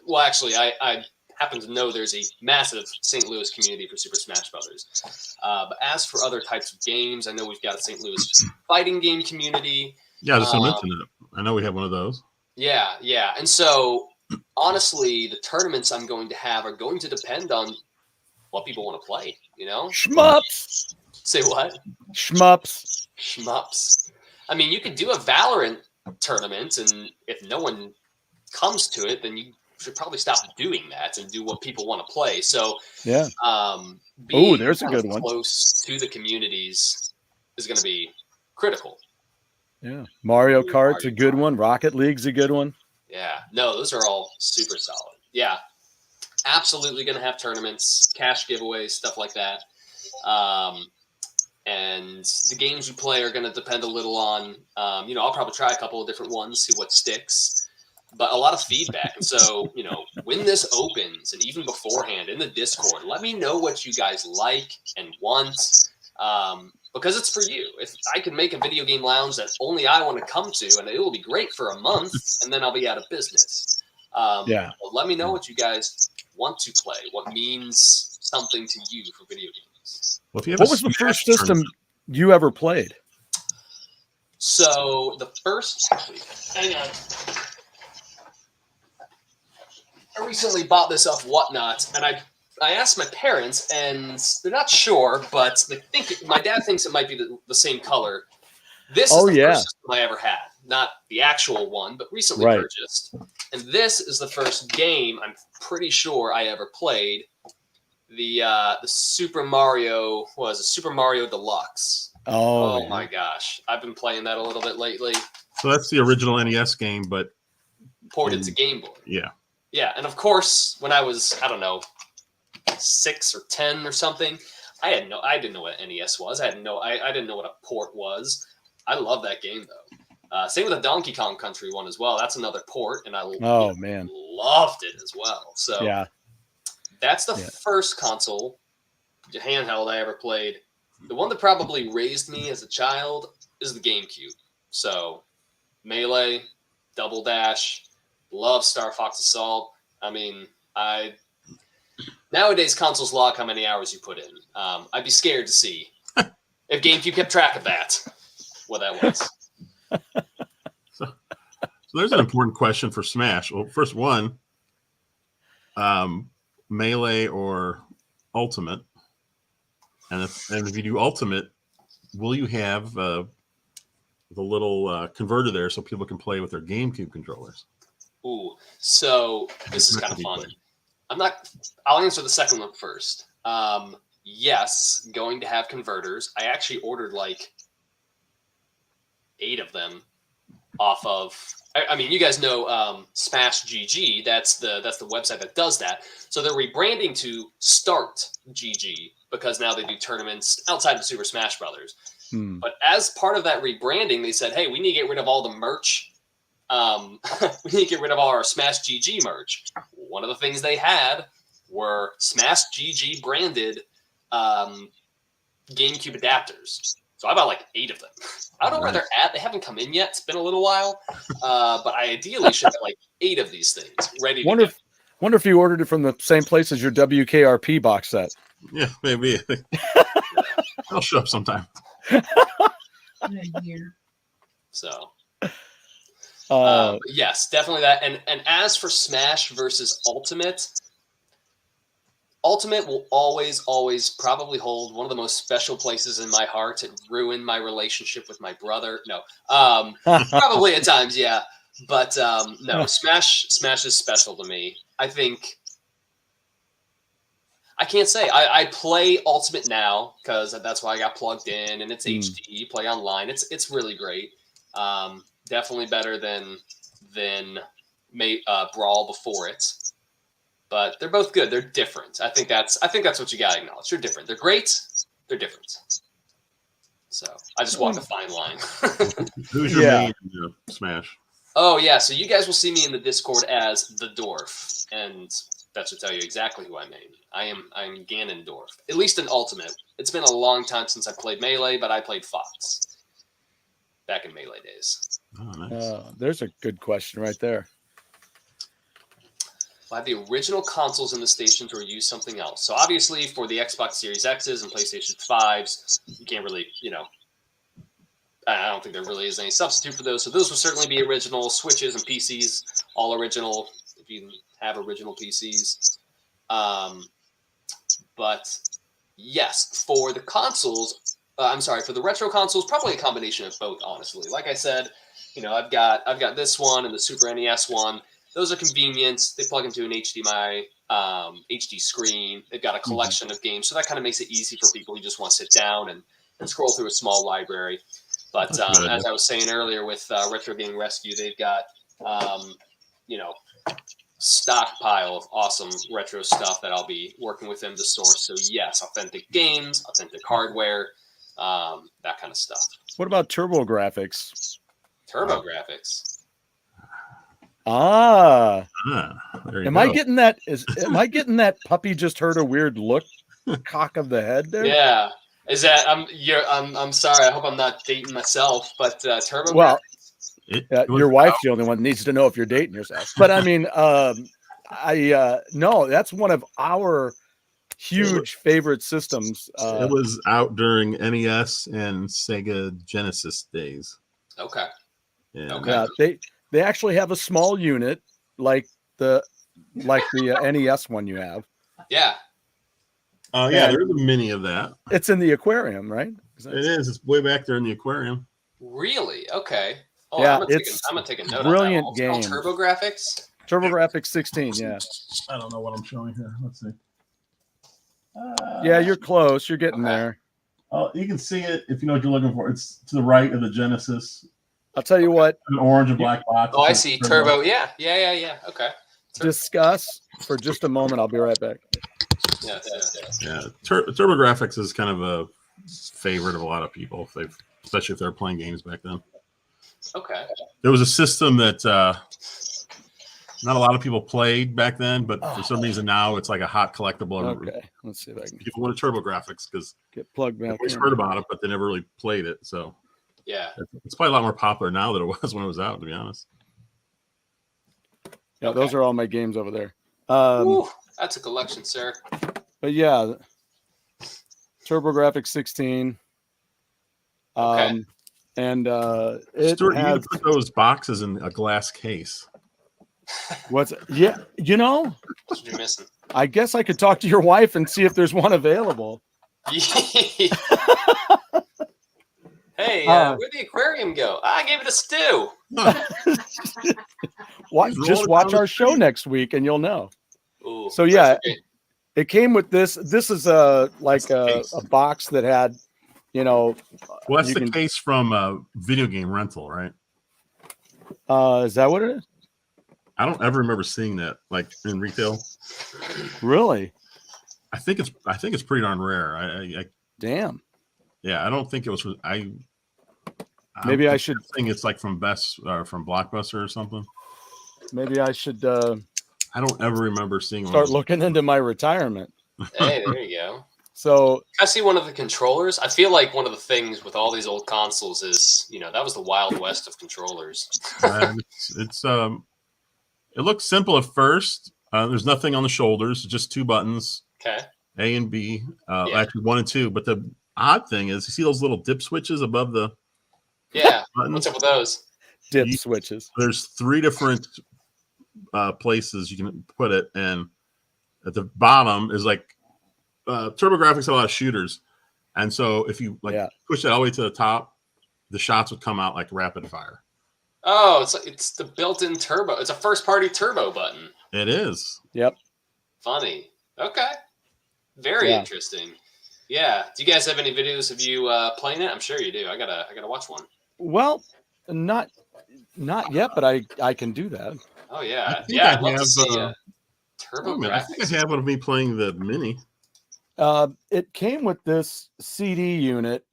Speaker 3: Well, actually, I happen to know there's a massive St. Louis community for Super Smash Brothers. But as for other types of games, I know we've got a St. Louis fighting game community.
Speaker 2: Yeah, just mention it. I know we have one of those.
Speaker 3: Yeah. And so, honestly, the tournaments I'm going to have are going to depend on what people want to play.
Speaker 1: Shmups.
Speaker 3: Say what?
Speaker 1: Shmups.
Speaker 3: I mean, you could do a Valorant tournament, and if no one comes to it, then you should probably stop doing that and do what people want to play. So,
Speaker 1: yeah. There's a good one.
Speaker 3: Close to the communities is going to be critical.
Speaker 1: Yeah, Mario Kart's a good one. Rocket League's a good one.
Speaker 3: Yeah, no, those are all super solid. Yeah, absolutely going to have tournaments, cash giveaways, stuff like that. And the games you play are going to depend a little on, I'll probably try a couple of different ones, see what sticks, but a lot of feedback. And so, when this opens and even beforehand in the Discord, let me know what you guys like and want, because it's for you. If I can make a video game lounge that only I want to come to, and it will be great for a month, and then I'll be out of business. But let me know what you guys want to play, what means something to you for video games.
Speaker 2: Well, if you have
Speaker 1: what was the first system you ever played?
Speaker 3: So the first, hang on. I recently bought this off Whatnot, and I asked my parents, and they're not sure, but they think my dad thinks it might be the same color. This is the first system I ever had, not the actual one, but recently purchased. And this is the first game I'm pretty sure I ever played. The Super Mario Super Mario Deluxe. Oh my gosh, I've been playing that a little bit lately.
Speaker 2: So that's the original NES game, but
Speaker 3: ported to Game Boy. Yeah, and of course, when I was 6 or 10 or something, I didn't know what NES was. I didn't know what a port was. I love that game though. Same with the Donkey Kong Country one as well. That's another port, and I
Speaker 1: man,
Speaker 3: loved it as well. So
Speaker 1: yeah,
Speaker 3: that's the first console handheld I ever played. The one that probably raised me as a child is the GameCube. So Melee, Double Dash, love Star Fox Assault. I mean, nowadays consoles log how many hours you put in. I'd be scared to see if GameCube kept track of that, what that was.
Speaker 2: So there's an important question for Smash. Well, first one, Melee or Ultimate, and if you do Ultimate, will you have the little converter there so people can play with their GameCube controllers?
Speaker 3: Ooh, so this is kind of fun. I'll answer the second one first. Yes, going to have converters. I actually ordered like 8 of them off of. I mean, you guys know Smash GG. That's the website that does that. So they're rebranding to Start GG because now they do tournaments outside of Super Smash Brothers. But as part of that rebranding, they said, "Hey, we need to get rid of all the merch. We need to get rid of all our Smash GG merch." One of the things they had were Smash GG branded GameCube adapters. So I bought like 8 of them. I don't know where they're at. They haven't come in yet. It's been a little while. But I ideally should have like 8 of these things ready to go.
Speaker 1: Wonder if you ordered it from the same place as your WKRP box set.
Speaker 2: Yeah, maybe. I'll show up sometime.
Speaker 4: In a year.
Speaker 3: So, but yes, definitely that. And as for Smash versus Ultimate will always probably hold one of the most special places in my heart. It ruined my relationship with my brother. No, probably at times, yeah. But no, Smash is special to me. I think I can't say I play Ultimate now because that's why I got plugged in and it's HD. Play online. It's really great. Definitely better than Brawl before it. But they're both good. They're different. I think that's what you gotta acknowledge. They're different. They're great. They're different. So I just walk a fine line.
Speaker 2: Who's your main Smash?
Speaker 3: Oh yeah, so you guys will see me in the Discord as the Dwarf, and that should tell you exactly who I mean. I'm Ganondorf. At least in Ultimate. It's been a long time since I played Melee, but I played Fox back in Melee days.
Speaker 2: Oh, nice.
Speaker 1: There's a good question right there.
Speaker 3: Will I have the original consoles in the stations or use something else? So obviously for the Xbox Series X's and PlayStation 5s, you can't really, I don't think there really is any substitute for those. So those will certainly be original. Switches and PCs, all original, if you have original PCs. But yes, for the consoles, for the retro consoles, probably a combination of both, honestly. Like I said, I've got this one and the Super NES one. Those are convenient. They plug into an HDMI, HD screen. They've got a collection of games, so that kind of makes it easy for people who just want to sit down and scroll through a small library. But as I was saying earlier with Retro Gaming Rescue, they've got stockpile of awesome retro stuff that I'll be working with them to source. So yes, authentic games, authentic hardware, that kind of stuff.
Speaker 1: What about TurboGrafx?
Speaker 3: TurboGrafx.
Speaker 1: Am
Speaker 2: go.
Speaker 1: I getting that? Am I getting that puppy just heard a weird look cock of the head there?
Speaker 3: Yeah. Is that I'm sorry. I hope I'm not dating myself, but TurboGrafx.
Speaker 1: Well, your wife's the only one that needs to know if you're dating yourself. But I mean, no, that's one of our huge favorite systems.
Speaker 2: It was out during NES and Sega Genesis days.
Speaker 3: Okay.
Speaker 2: Yeah.
Speaker 3: Okay.
Speaker 1: They actually have a small unit like the NES one you have.
Speaker 3: Yeah.
Speaker 2: Oh yeah, there's a mini of that.
Speaker 1: It's in the aquarium, right?
Speaker 2: It is. It's way back there in the aquarium.
Speaker 3: Really? Okay. Oh,
Speaker 1: yeah,
Speaker 3: I'm gonna take a note.
Speaker 1: Brilliant
Speaker 3: on that. It's
Speaker 1: game.
Speaker 3: called TurboGrafx.
Speaker 1: TurboGrafx 16. Yeah.
Speaker 2: I don't know what I'm showing here. Let's see.
Speaker 1: Yeah, you're close. You're getting there.
Speaker 2: Oh, you can see it if you know what you're looking for. It's to the right of the Genesis.
Speaker 1: I'll tell you what.
Speaker 2: An orange and black box.
Speaker 3: Oh, I see. Turbo. Yeah. Okay.
Speaker 1: Discuss for just a moment. I'll be right back.
Speaker 3: Yeah.
Speaker 2: TurboGrafx is kind of a favorite of a lot of people, especially if they're playing games back then.
Speaker 3: Okay.
Speaker 2: There was a system that not a lot of people played back then, but for some reason now it's like a hot collectible.
Speaker 1: Okay, let's see if I can
Speaker 2: People want TurboGrafx because
Speaker 1: get plugged
Speaker 2: they
Speaker 1: back
Speaker 2: always
Speaker 1: in.
Speaker 2: heard about it, but they never really played it. So
Speaker 3: Yeah.
Speaker 2: it's probably a lot more popular now than it was when it was out, to be honest.
Speaker 1: Yeah, those are all my games over there.
Speaker 3: Ooh, that's a collection, sir.
Speaker 1: But yeah, TurboGrafx 16.
Speaker 3: Okay.
Speaker 1: And it
Speaker 2: Stuart, you
Speaker 1: has
Speaker 2: need to put those boxes in a glass case.
Speaker 1: what's yeah, you know,
Speaker 3: That's what you're missing.
Speaker 1: I guess I could talk to your wife and see if there's one available.
Speaker 3: Hey, where'd the aquarium go? I gave it a stew.
Speaker 1: Just watch our show next week and you'll know.
Speaker 3: Ooh,
Speaker 1: So yeah, it came with this. This is a box that had, you know.
Speaker 2: Well, that's the case from video game rental, right?
Speaker 1: Is that what it is?
Speaker 2: I don't ever remember seeing that like in retail.
Speaker 1: Really?
Speaker 2: I think it's pretty darn rare. I
Speaker 1: damn.
Speaker 2: Yeah, I don't think it was.
Speaker 1: Maybe I should
Speaker 2: think it's like from Best or from Blockbuster or something.
Speaker 1: Maybe I should.
Speaker 2: I don't ever remember seeing.
Speaker 1: Start looking into my retirement.
Speaker 3: Hey, there you go.
Speaker 1: So
Speaker 3: I see one of the controllers. I feel like one of the things with all these old consoles is, that was the Wild West of controllers.
Speaker 2: It looks simple at first. There's nothing on the shoulders, just two buttons.
Speaker 3: Okay.
Speaker 2: A and B, actually 1 and 2. But the odd thing is, you see those little dip switches above the buttons?
Speaker 3: What's up with those?
Speaker 1: Dip switches.
Speaker 2: There's 3 different places you can put it, and at the bottom is like TurboGrafx had a lot of shooters, and so if you push it all the way to the top, the shots would come out like rapid fire.
Speaker 3: Oh, it's the built-in turbo. It's a first-party turbo button.
Speaker 2: It is.
Speaker 1: Yep.
Speaker 3: Funny. Okay. Very interesting. Yeah. Do you guys have any videos of you playing it? I'm sure you do. I gotta watch one.
Speaker 1: Well, not yet, but I can do that.
Speaker 3: Oh yeah. I'd love to see TurboGrafx.
Speaker 2: I think I have one of me playing the Mini.
Speaker 1: It came with this CD unit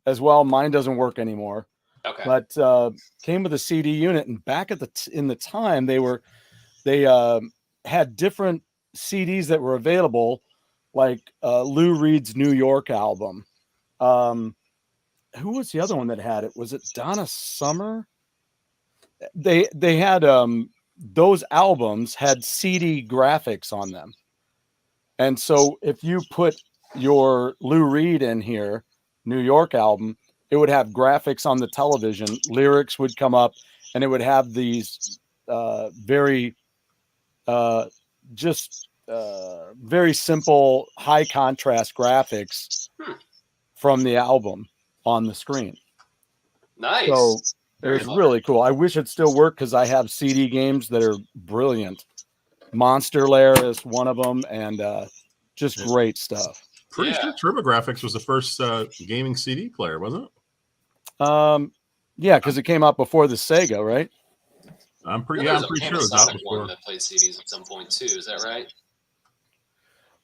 Speaker 1: as well. Mine doesn't work anymore.
Speaker 3: Okay.
Speaker 1: But came with a CD unit, and back at in the time they had different CDs that were available, like Lou Reed's New York album. Who was the other one that had it? Was it Donna Summer? They had those albums had CD graphics on them. And so if you put your Lou Reed in here, New York album, it would have graphics on the television, lyrics would come up, and it would have these very very simple, high contrast graphics from the album on the screen.
Speaker 3: Nice.
Speaker 1: So it was really cool. I wish it still worked because I have CD games that are brilliant. Monster Lair is one of them, and just great stuff.
Speaker 2: Pretty sure TurboGrafx was the first gaming CD player, wasn't it?
Speaker 1: Yeah, because it came out before the Sega, right?
Speaker 2: I'm pretty sure it was out before.
Speaker 3: One that played CDs at some point too. Is that right?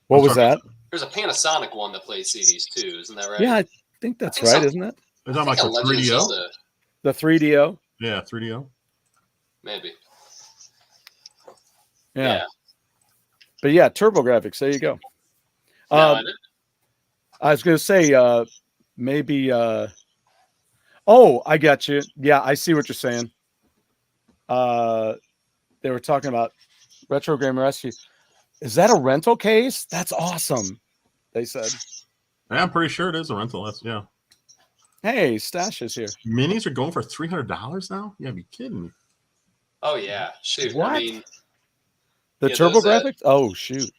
Speaker 1: What was that?
Speaker 3: There's a Panasonic one that played CDs too. Isn't that right?
Speaker 1: Yeah, I think that's right, isn't it?
Speaker 2: Is that like a 3DO?
Speaker 1: The 3DO?
Speaker 2: Yeah, 3DO.
Speaker 3: Maybe.
Speaker 1: Yeah. But yeah, TurboGrafx. There you go.
Speaker 3: No,
Speaker 1: I was going to say maybe. Oh, I got you. Yeah, I see what you're saying. They were talking about Retro Game Rescue. Is that a rental case? That's awesome. They said.
Speaker 2: Yeah, I'm pretty sure it is a rental.
Speaker 1: Hey, Stash is here.
Speaker 2: Minis are going for $300 now? You gotta be kidding me.
Speaker 3: Oh yeah, shoot.
Speaker 1: What?
Speaker 3: I mean,
Speaker 1: the TurboGrafx? Oh shoot.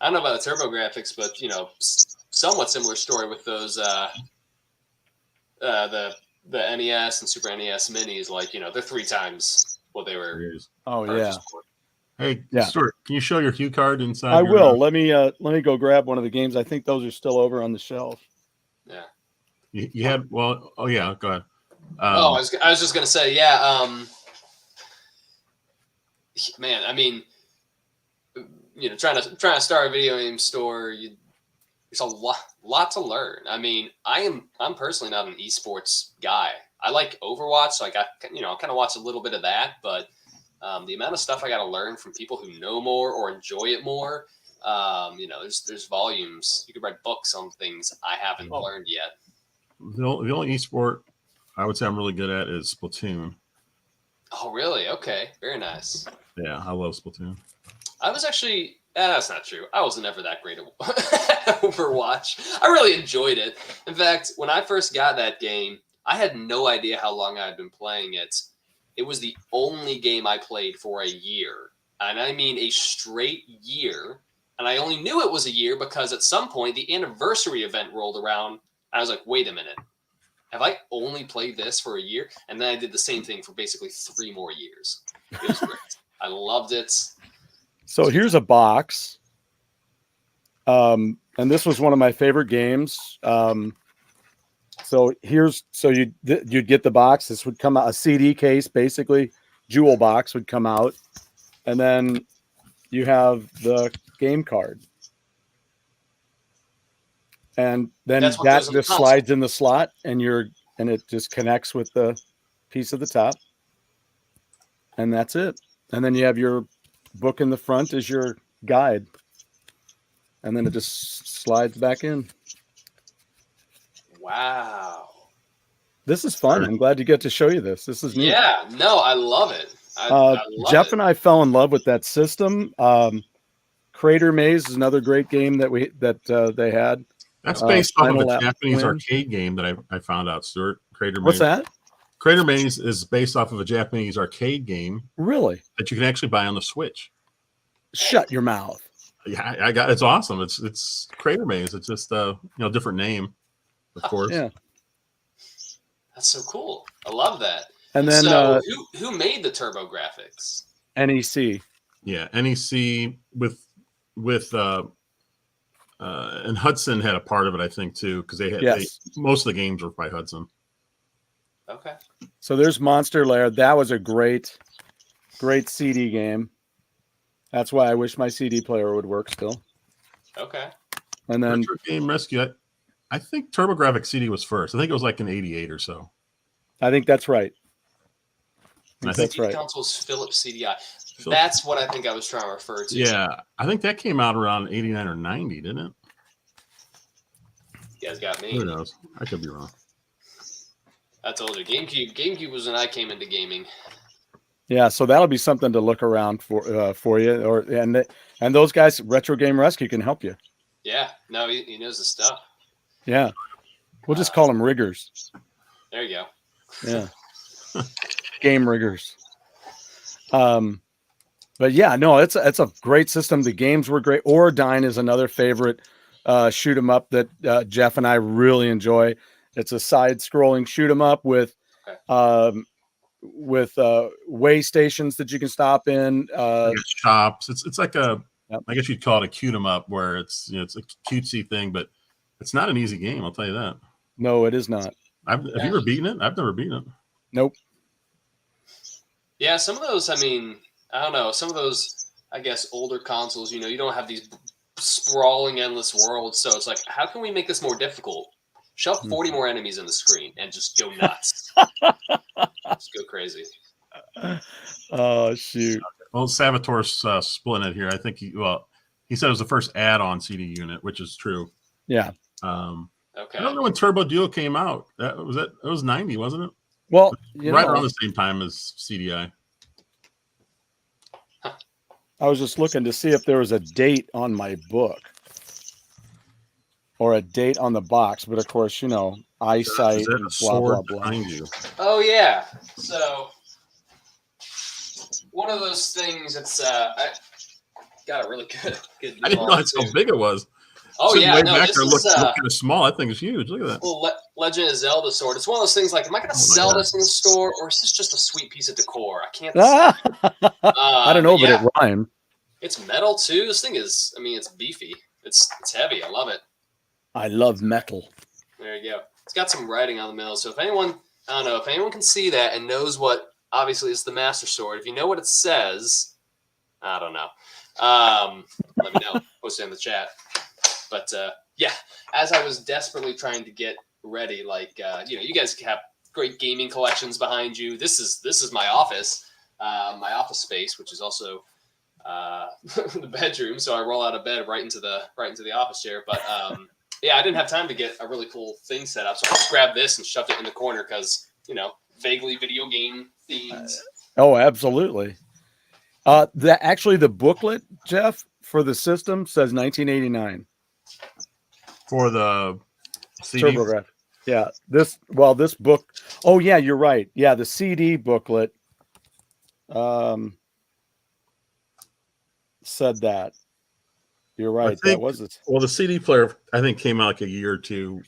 Speaker 3: I don't know about the TurboGrafx, but somewhat similar story with those the NES and Super NES minis. Like they're 3 times what they were.
Speaker 1: Oh yeah.
Speaker 3: For.
Speaker 2: Hey, Stuart, can you show your Hue card inside?
Speaker 1: I will. Let me go grab one of the games. I think those are still over on the shelf.
Speaker 3: Yeah.
Speaker 2: You had go ahead.
Speaker 3: I was just gonna say, man, I mean, trying to start a video game store, there's a lot to learn. I mean, I'm personally not an esports guy. I like Overwatch, so I got I kind of watched a little bit of that, but the amount of stuff I got to learn from people who know more or enjoy it more, there's volumes. You could write books on things I haven't learned yet.
Speaker 2: The only esport I would say I'm really good at is Splatoon.
Speaker 3: Oh, really? Okay, very nice.
Speaker 2: Yeah, I love Splatoon.
Speaker 3: I was actually. That's not true. I was never that great at Overwatch. I really enjoyed it. In fact, when I first got that game, I had no idea how long I had been playing it. It was the only game I played for a year. And I mean a straight year. And I only knew it was a year because at some point the anniversary event rolled around. And I was like, wait a minute. Have I only played this for a year? And then I did the same thing for basically 3 more years. It was great. I loved it.
Speaker 1: So here's a box. And this was one of my favorite games. So you'd get the box. This would come out, a CD case, basically. Jewel box would come out. And then you have the game card. And then that just slides in the slot and it just connects with the piece at the top. And that's it. And then you have your book in the front as your guide. And then it just slides back in.
Speaker 3: Wow.
Speaker 1: This is fun. I'm glad you get to show you this. This is neat.
Speaker 3: Yeah, no, I love it. I love
Speaker 1: Jeff
Speaker 3: it.
Speaker 1: and I fell in love with that system. Crater Maze is another great game that they had.
Speaker 2: That's based off of
Speaker 1: Final
Speaker 2: a Japanese
Speaker 1: Win.
Speaker 2: arcade game that I found out, Stuart. Crater Maze.
Speaker 1: What's that?
Speaker 2: Crater Maze is based off of a Japanese arcade game.
Speaker 1: Really?
Speaker 2: That you can actually buy on the Switch.
Speaker 1: Shut your mouth.
Speaker 2: Yeah, it's awesome. It's Crater Maze. It's just different name, of course.
Speaker 1: Yeah.
Speaker 3: That's so cool. I love that.
Speaker 1: And then
Speaker 3: so who made the Turbo Graphics?
Speaker 1: NEC.
Speaker 2: Yeah, NEC with and Hudson had a part of it, I think, too, because most of the games were by Hudson.
Speaker 3: Okay.
Speaker 1: So there's Monster Lair. That was a great CD game. That's why I wish my CD player would work still.
Speaker 3: Okay.
Speaker 1: And then
Speaker 2: Retro Game Rescue. I think TurboGrafx CD was first. I think it was like in '88 or so.
Speaker 1: I think that's right.
Speaker 3: That's right. Console's Philips CDI. That's what I think I was trying to refer to.
Speaker 2: Yeah, I think that came out around '89 or '90, didn't it?
Speaker 3: You guys got me.
Speaker 2: Who knows? I could be wrong.
Speaker 3: I told you, GameCube was when I came into gaming.
Speaker 1: Yeah, so that'll be something to look around for you, and those guys, Retro Game Rescue, can help you.
Speaker 3: Yeah, no, he knows the stuff.
Speaker 1: Yeah, we'll just call them riggers.
Speaker 3: There you go.
Speaker 1: Yeah, game riggers. But yeah, no, it's a great system. The games were great. Orodyne is another favorite shoot 'em up that Jeff and I really enjoy. It's a side-scrolling shoot 'em up with way stations that you can stop in.
Speaker 2: Shops. It's like I guess you'd call it a cute 'em up, where it's a cutesy thing, but it's not an easy game. I'll tell you that.
Speaker 1: No, it is not.
Speaker 2: Have you ever beaten it? I've never beaten it.
Speaker 1: Nope.
Speaker 3: Yeah, some of those. I mean, I don't know. Some of those, I guess, older consoles. You don't have these sprawling, endless worlds. So it's like, how can we make this more difficult? Shove 40 more enemies in the screen and just go nuts. Just go crazy.
Speaker 1: Oh, shoot.
Speaker 2: Well, Salvatore's splitting it here. I think he said it was the first add-on CD unit, which is true.
Speaker 1: Yeah.
Speaker 3: Okay.
Speaker 2: I don't know when Turbo Duo came out. It was 90, wasn't it?
Speaker 1: Well,
Speaker 2: around the same time as CDI.
Speaker 1: I was just looking to see if there was a date on my book or a date on the box, but of course, eyesight and blah, blah, blah.
Speaker 3: Oh, yeah. So one of those things, it's I got a really good
Speaker 2: I didn't realize how big it was.
Speaker 3: Oh,
Speaker 2: sitting
Speaker 3: yeah.
Speaker 2: Way
Speaker 3: no,
Speaker 2: back
Speaker 3: this
Speaker 2: there
Speaker 3: is
Speaker 2: looked kind of small. I think it's huge. Look at that.
Speaker 3: Little Legend of Zelda sword. It's one of those things like, am I going to sell this in the store, or is this just a sweet piece of decor? I can't
Speaker 1: I don't know, but it rhymed.
Speaker 3: It's metal, too. This thing is, it's beefy. It's heavy. I love it.
Speaker 1: I love metal.
Speaker 3: There you go. It's got some writing on the middle. So if anyone can see that and knows what, obviously, is the Master Sword, if you know what it says, I don't know. Let me know. Post it in the chat. But yeah, as I was desperately trying to get ready, you guys have great gaming collections behind you. This is my office space, which is also the bedroom. So I roll out of bed right into the office chair. But yeah, I didn't have time to get a really cool thing set up, so I just grabbed this and shoved it in the corner because vaguely video game themes.
Speaker 1: Oh, absolutely. The booklet, Jeff, for the system says 1989
Speaker 2: for the CD.
Speaker 1: TurboGrafx. Yeah, this book. Oh yeah, you're right. Yeah, the CD booklet said that. You're right. That was it.
Speaker 2: Well, the CD player I think came out like a year or two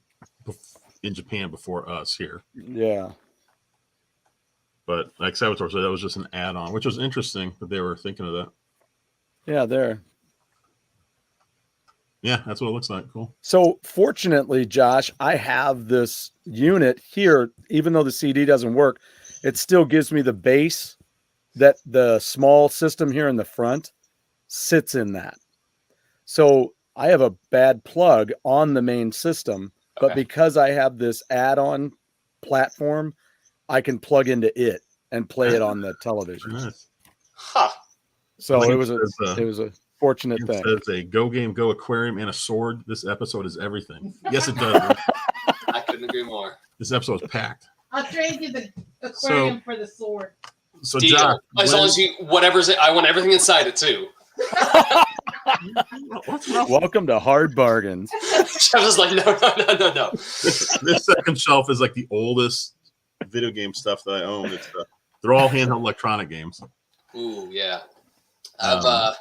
Speaker 2: in Japan before us here.
Speaker 1: Yeah.
Speaker 2: But like Salvatore said, that was just an add-on, which was interesting that they were thinking of that.
Speaker 1: Yeah, there.
Speaker 2: Yeah, that's what it looks like. Cool.
Speaker 1: So fortunately, Josh, I have this unit here. Even though the CD doesn't work, it still gives me the base that the small system here in the front sits in that. So I have a bad plug on the main system, but because I have this add-on platform, I can plug into it and play it on the television.
Speaker 2: Nice.
Speaker 3: Huh.
Speaker 1: So it was a fortunate thing.
Speaker 2: It says a Go Game Go aquarium and a sword. This episode is everything. Yes, it does.
Speaker 3: I couldn't agree more.
Speaker 2: This episode is packed.
Speaker 4: I'll trade you the aquarium for the sword.
Speaker 2: So
Speaker 3: deal.
Speaker 2: Josh,
Speaker 3: as long as whatever's it, I want everything inside it too.
Speaker 1: Welcome to Hard Bargains.
Speaker 3: I was like, no.
Speaker 2: This second shelf is like the oldest video game stuff that I own. They're all handheld electronic games.
Speaker 3: Ooh, yeah. I've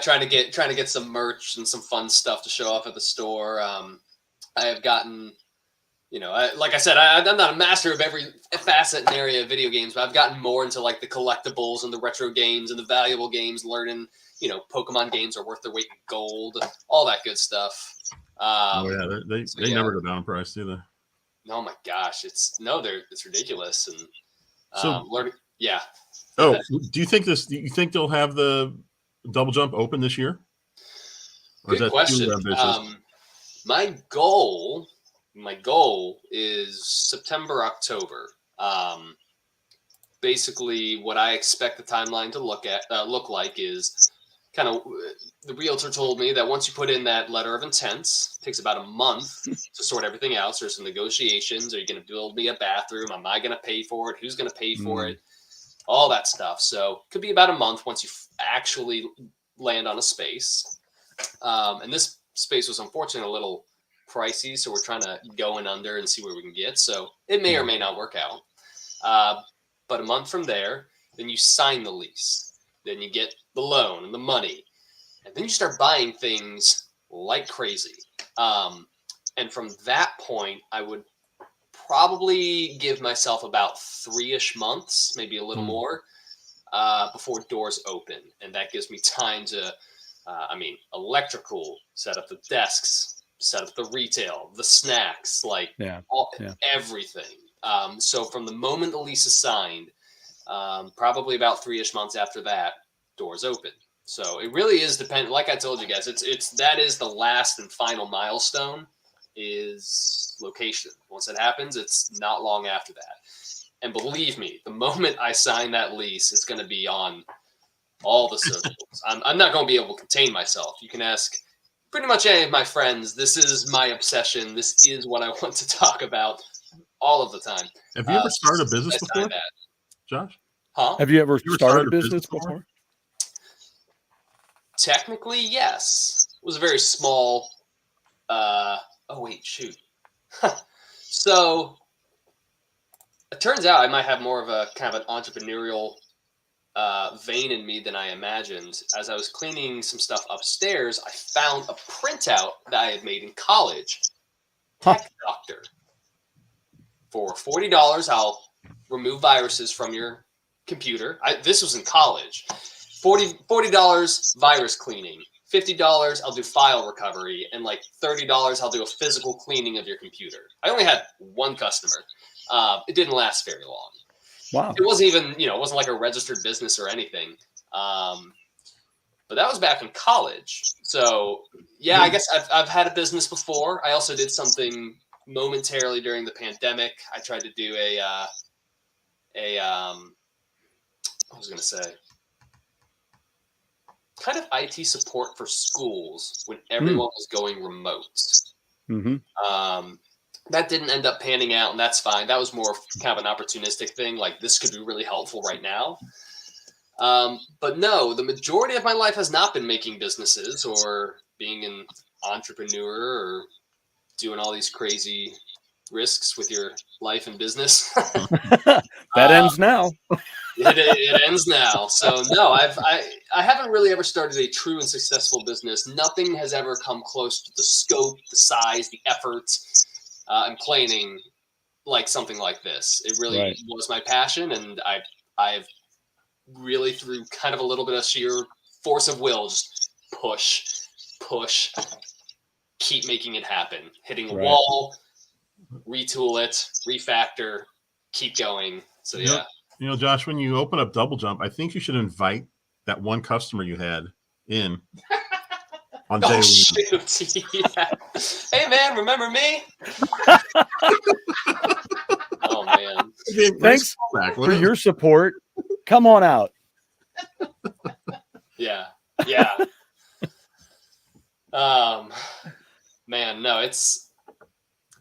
Speaker 3: trying to get some merch and some fun stuff to show off at the store. I have gotten, like I said, I'm not a master of every facet and area of video games, but I've gotten more into like the collectibles and the retro games and the valuable games, learning, Pokemon games are worth their weight in gold, all that good stuff.
Speaker 2: They never go down in price, do they?
Speaker 3: Oh my gosh, it's ridiculous. And
Speaker 2: so
Speaker 3: yeah.
Speaker 2: Oh, do you think they'll have the double jump open this year? Or
Speaker 3: good question. My goal is September, October. Basically, what I expect the timeline to look like is kind of the realtor told me that once you put in that letter of intent, it takes about a month to sort everything out. So there's some negotiations. Are you going to build me a bathroom? Am I going to pay for it? Who's going to pay for it? All that stuff. So it could be about a month once you actually land on a space. And this space was unfortunately a little pricey, so we're trying to go in under and see where we can get. So it may or may not work out. But a month from there, then you sign the lease. Then you get the loan and the money. And then you start buying things like crazy. And from that point, I would probably give myself about 3-ish months, maybe a little more, before doors open. And that gives me time to, electrical, set up the desks, set up the retail, the snacks, everything. So from the moment the lease is signed, probably about 3-ish months after that, doors open. So it really is dependent. Like I told you guys, that is the last and final milestone is location. Once it happens, it's not long after that. And believe me, the moment I sign that lease, it's going to be on all the socials. I'm not going to be able to contain myself. You can ask pretty much any of my friends. This is my obsession. This is what I want to talk about all of the time.
Speaker 2: Have you ever started a business before, Josh?
Speaker 1: Huh? Have you ever started a business before?
Speaker 3: Technically, yes. It was a very small. So it turns out I might have more of a kind of an entrepreneurial vein in me than I imagined. As I was cleaning some stuff upstairs, I found a printout that I had made in college. Tech Doctor. For $40, I'll remove viruses from your computer. This was in college. $40 virus cleaning. $50 I'll do file recovery, and like $30 I'll do a physical cleaning of your computer. I only had one customer. It didn't last very long.
Speaker 1: Wow.
Speaker 3: It wasn't even, it wasn't like a registered business or anything. But that was back in college. So yeah, I guess I've had a business before. I also did something momentarily during the pandemic. I tried to do I was going to say, kind of IT support for schools when everyone was going remote. That didn't end up panning out, and that's fine. That was more kind of an opportunistic thing. Like, this could be really helpful right now. But no, the majority of my life has not been making businesses or being an entrepreneur or doing all these crazy risks with your life and business.
Speaker 1: That ends now.
Speaker 3: It ends now. So no, I haven't really ever started a true and successful business. Nothing has ever come close to the scope, the size, the effort, and planning like something like this. It really was my passion, and I've really, through kind of a little bit of sheer force of will, just push, keep making it happen. Hitting a wall, retool it, refactor, keep going. So yeah.
Speaker 2: You know, Josh, when you open up Double Jump, I think you should invite that one customer you had in on day one.
Speaker 3: Shoot. Yeah. Hey man, remember me? Oh man.
Speaker 1: Thanks for your support. Come on out.
Speaker 3: Yeah. Man, no, it's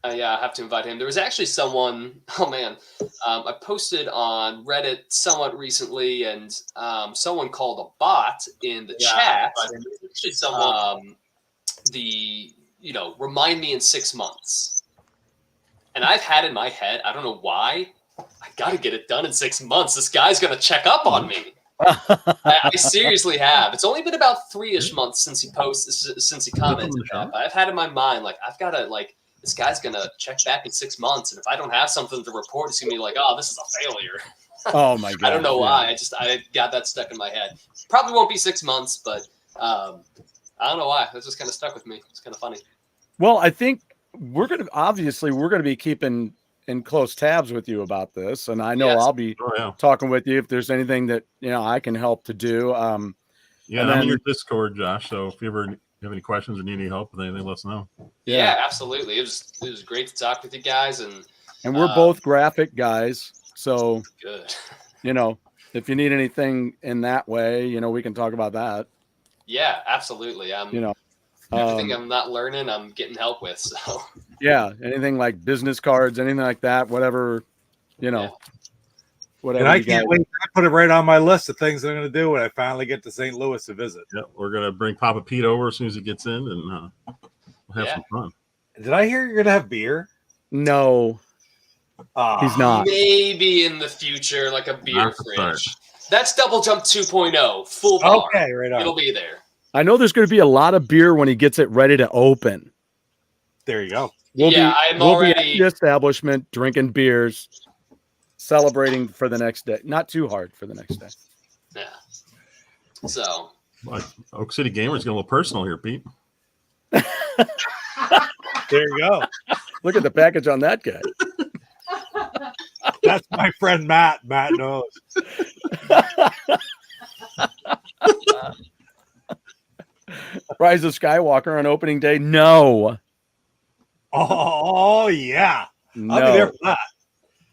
Speaker 3: I have to invite him. There was actually someone, I posted on Reddit somewhat recently, and someone called a bot in the chat. Actually someone remind me in 6 months. And I've had in my head, I don't know why, I got to get it done in 6 months. This guy's going to check up on me. I seriously have. It's only been about 3-ish months since he commented that. But I've had in my mind, like, I've got to, like, this guy's going to check back in 6 months. And if I don't have something to report, it's going to be like, oh, this is a failure.
Speaker 1: Oh, my God.
Speaker 3: I don't know why. I got that stuck in my head. Probably won't be 6 months, but I don't know why. That's just kind of stuck with me. It's kind of funny.
Speaker 1: Well, I think we're going to be keeping in close tabs with you about this. And I know I'll be talking with you if there's anything that, I can help to do.
Speaker 2: I'm in your Discord, Josh. So if you ever have any questions or need any help with anything, let us know.
Speaker 3: Yeah, absolutely. It was great to talk with you guys. And
Speaker 1: we're both graphic guys. So,
Speaker 3: good.
Speaker 1: If you need anything in that way, we can talk about that.
Speaker 3: Yeah, absolutely. Everything I'm not learning, I'm getting help with. So
Speaker 1: anything like business cards, anything like that, whatever, whatever.
Speaker 5: And I can't wait. I put it right on my list of things I'm going to do when I finally get to St. Louis to visit.
Speaker 2: Yeah, we're going to bring Papa Pete over as soon as he gets in, and we'll have some fun.
Speaker 5: Did I hear you're going to have beer?
Speaker 1: No, he's not.
Speaker 3: Maybe in the future, like a beer fridge. That's Double Jump 2.0, full bar.
Speaker 5: Okay, right on.
Speaker 3: It'll be there.
Speaker 1: I know there's going to be a lot of beer when he gets it ready to open.
Speaker 5: There you go.
Speaker 1: We'll be at the establishment drinking beers, celebrating for the next day. Not too hard for the next day.
Speaker 3: Yeah. So.
Speaker 2: Oak City Gamer's getting a little personal here, Pete.
Speaker 5: There you go.
Speaker 1: Look at the package on that guy.
Speaker 5: That's my friend Matt. Matt knows.
Speaker 1: Rise of Skywalker on opening day? No.
Speaker 5: Oh yeah.
Speaker 1: No.
Speaker 5: I'll be there for that.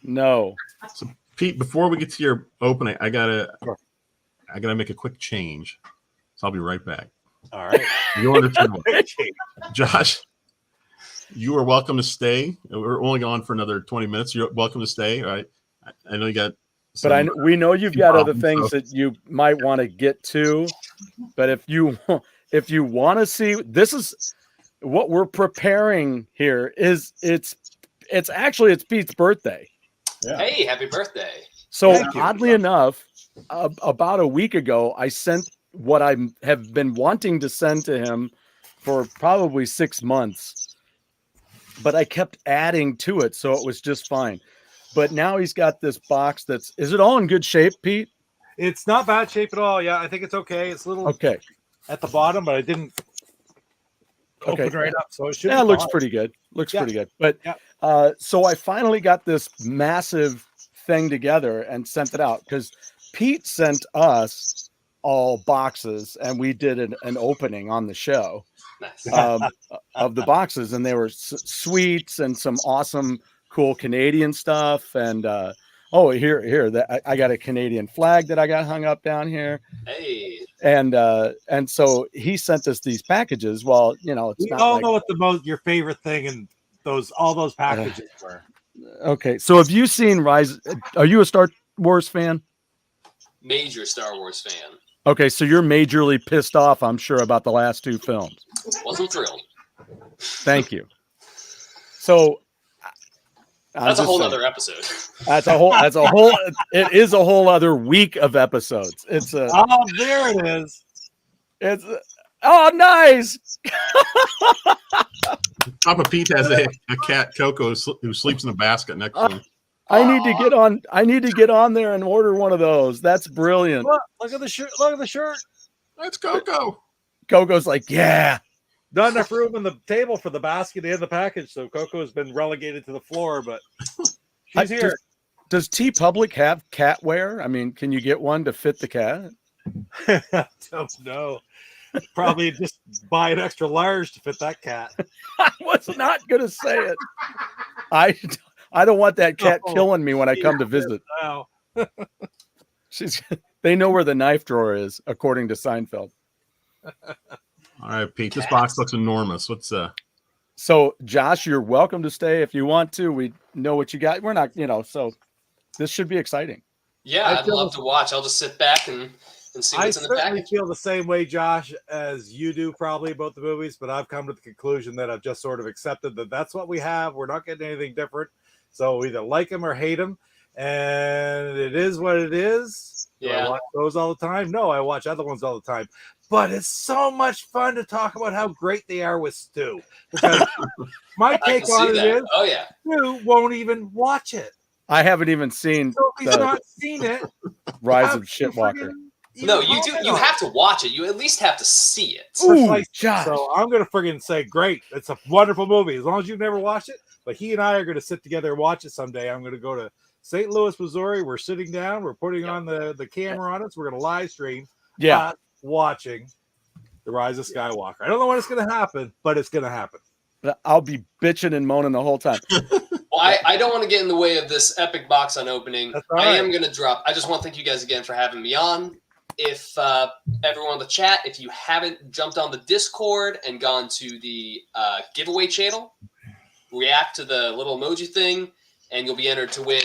Speaker 1: No.
Speaker 2: So Pete, before we get to your opening, I gotta make a quick change. So I'll be right back.
Speaker 5: All right.
Speaker 2: You're on the channel. Josh, you are welcome to stay. We're only on for another 20 minutes. You're welcome to stay. All right. I know you got
Speaker 1: we know you've got other things that you might want to get to, but if you want to see, this is what we're preparing here. It's Pete's birthday.
Speaker 3: Yeah. Hey, happy birthday!
Speaker 1: So oddly enough, about a week ago, I sent what I have been wanting to send to him for probably 6 months, but I kept adding to it, so it was just fine. But now he's got this box is it all in good shape, Pete?
Speaker 5: It's not bad shape at all. Yeah, I think it's okay. It's a little at the bottom, but I didn't open right up. So it should
Speaker 1: it looks pretty good. Pretty good. But so I finally got this massive thing together and sent it out because Pete sent us all boxes, and we did an opening on the show
Speaker 3: Nice.
Speaker 1: of the boxes, and they were sweets and some awesome, cool Canadian stuff. And here, that I got a Canadian flag that I got hung up down here.
Speaker 3: Hey.
Speaker 1: And so he sent us these packages. Well, you know, it's
Speaker 5: we
Speaker 1: not
Speaker 5: all
Speaker 1: like,
Speaker 5: know what your favorite thing in all those packages were.
Speaker 1: Okay, so have you seen Rise? Are you a Star Wars fan?
Speaker 3: Major Star Wars fan.
Speaker 1: Okay, so you're majorly pissed off, I'm sure, about the last two films.
Speaker 3: Wasn't thrilled.
Speaker 1: Thank you. So
Speaker 3: that's a whole other episode.
Speaker 1: That's a whole. It is a whole other week of episodes. It's a.
Speaker 5: Oh, there it is.
Speaker 1: It's. Oh, nice.
Speaker 2: Papa Pete has a cat, Coco, who sleeps in a basket next to him.
Speaker 1: I need to get on. I need to get on there and order one of those. That's brilliant.
Speaker 5: Look at the shirt. Look at the shirt.
Speaker 2: That's Coco.
Speaker 1: Coco's like, yeah.
Speaker 5: Not enough room on the table for the basket and the package, so Coco has been relegated to the floor. But she's here.
Speaker 1: Does TeePublic have cat wear? I mean, can you get one to fit the cat?
Speaker 5: I don't know. Probably just buy an extra large to fit that cat.
Speaker 1: I was not going to say it. I don't want that cat killing me when I come to visit.
Speaker 5: Wow.
Speaker 1: They know where the knife drawer is, according to Seinfeld.
Speaker 2: All right, Pete. This box looks enormous. What's
Speaker 1: So, Josh, you're welcome to stay if you want to. We know what you got. We're not, so this should be exciting.
Speaker 3: Yeah, I'd love to watch. I'll just sit back and see what's in the package.
Speaker 5: I feel the same way, Josh, as you do probably about the movies, but I've come to the conclusion that I've just sort of accepted that that's what we have. We're not getting anything different. So we either like them or hate them, and it is what it is.
Speaker 3: Yeah.
Speaker 5: Do I watch those all the time? No, I watch other ones all the time. But it's so much fun to talk about how great they are with Stu. Because my take on it is, Stu won't even watch it.
Speaker 1: I haven't even seen.
Speaker 5: So if he's not seen it,
Speaker 1: Rise of Shitwalker.
Speaker 3: No, you do. You have to watch it. You at least have to see it.
Speaker 1: Ooh, Josh.
Speaker 5: So I'm going to friggin' say, great. It's a wonderful movie. As long as you've never watched it. But he and I are going to sit together and watch it someday. I'm going to go to St. Louis, Missouri. We're sitting down. We're putting on the camera on us. We're going to live stream.
Speaker 1: Yeah.
Speaker 5: Watching The Rise of Skywalker. I don't know when it's going to happen, but it's going to happen.
Speaker 1: I'll be bitching and moaning the whole time.
Speaker 3: Well, I don't want to get in the way of this epic box unopening. I am going to drop. I just want to thank you guys again for having me on. If everyone in the chat, if you haven't jumped on the Discord and gone to the giveaway channel, react to the little emoji thing, and you'll be entered to win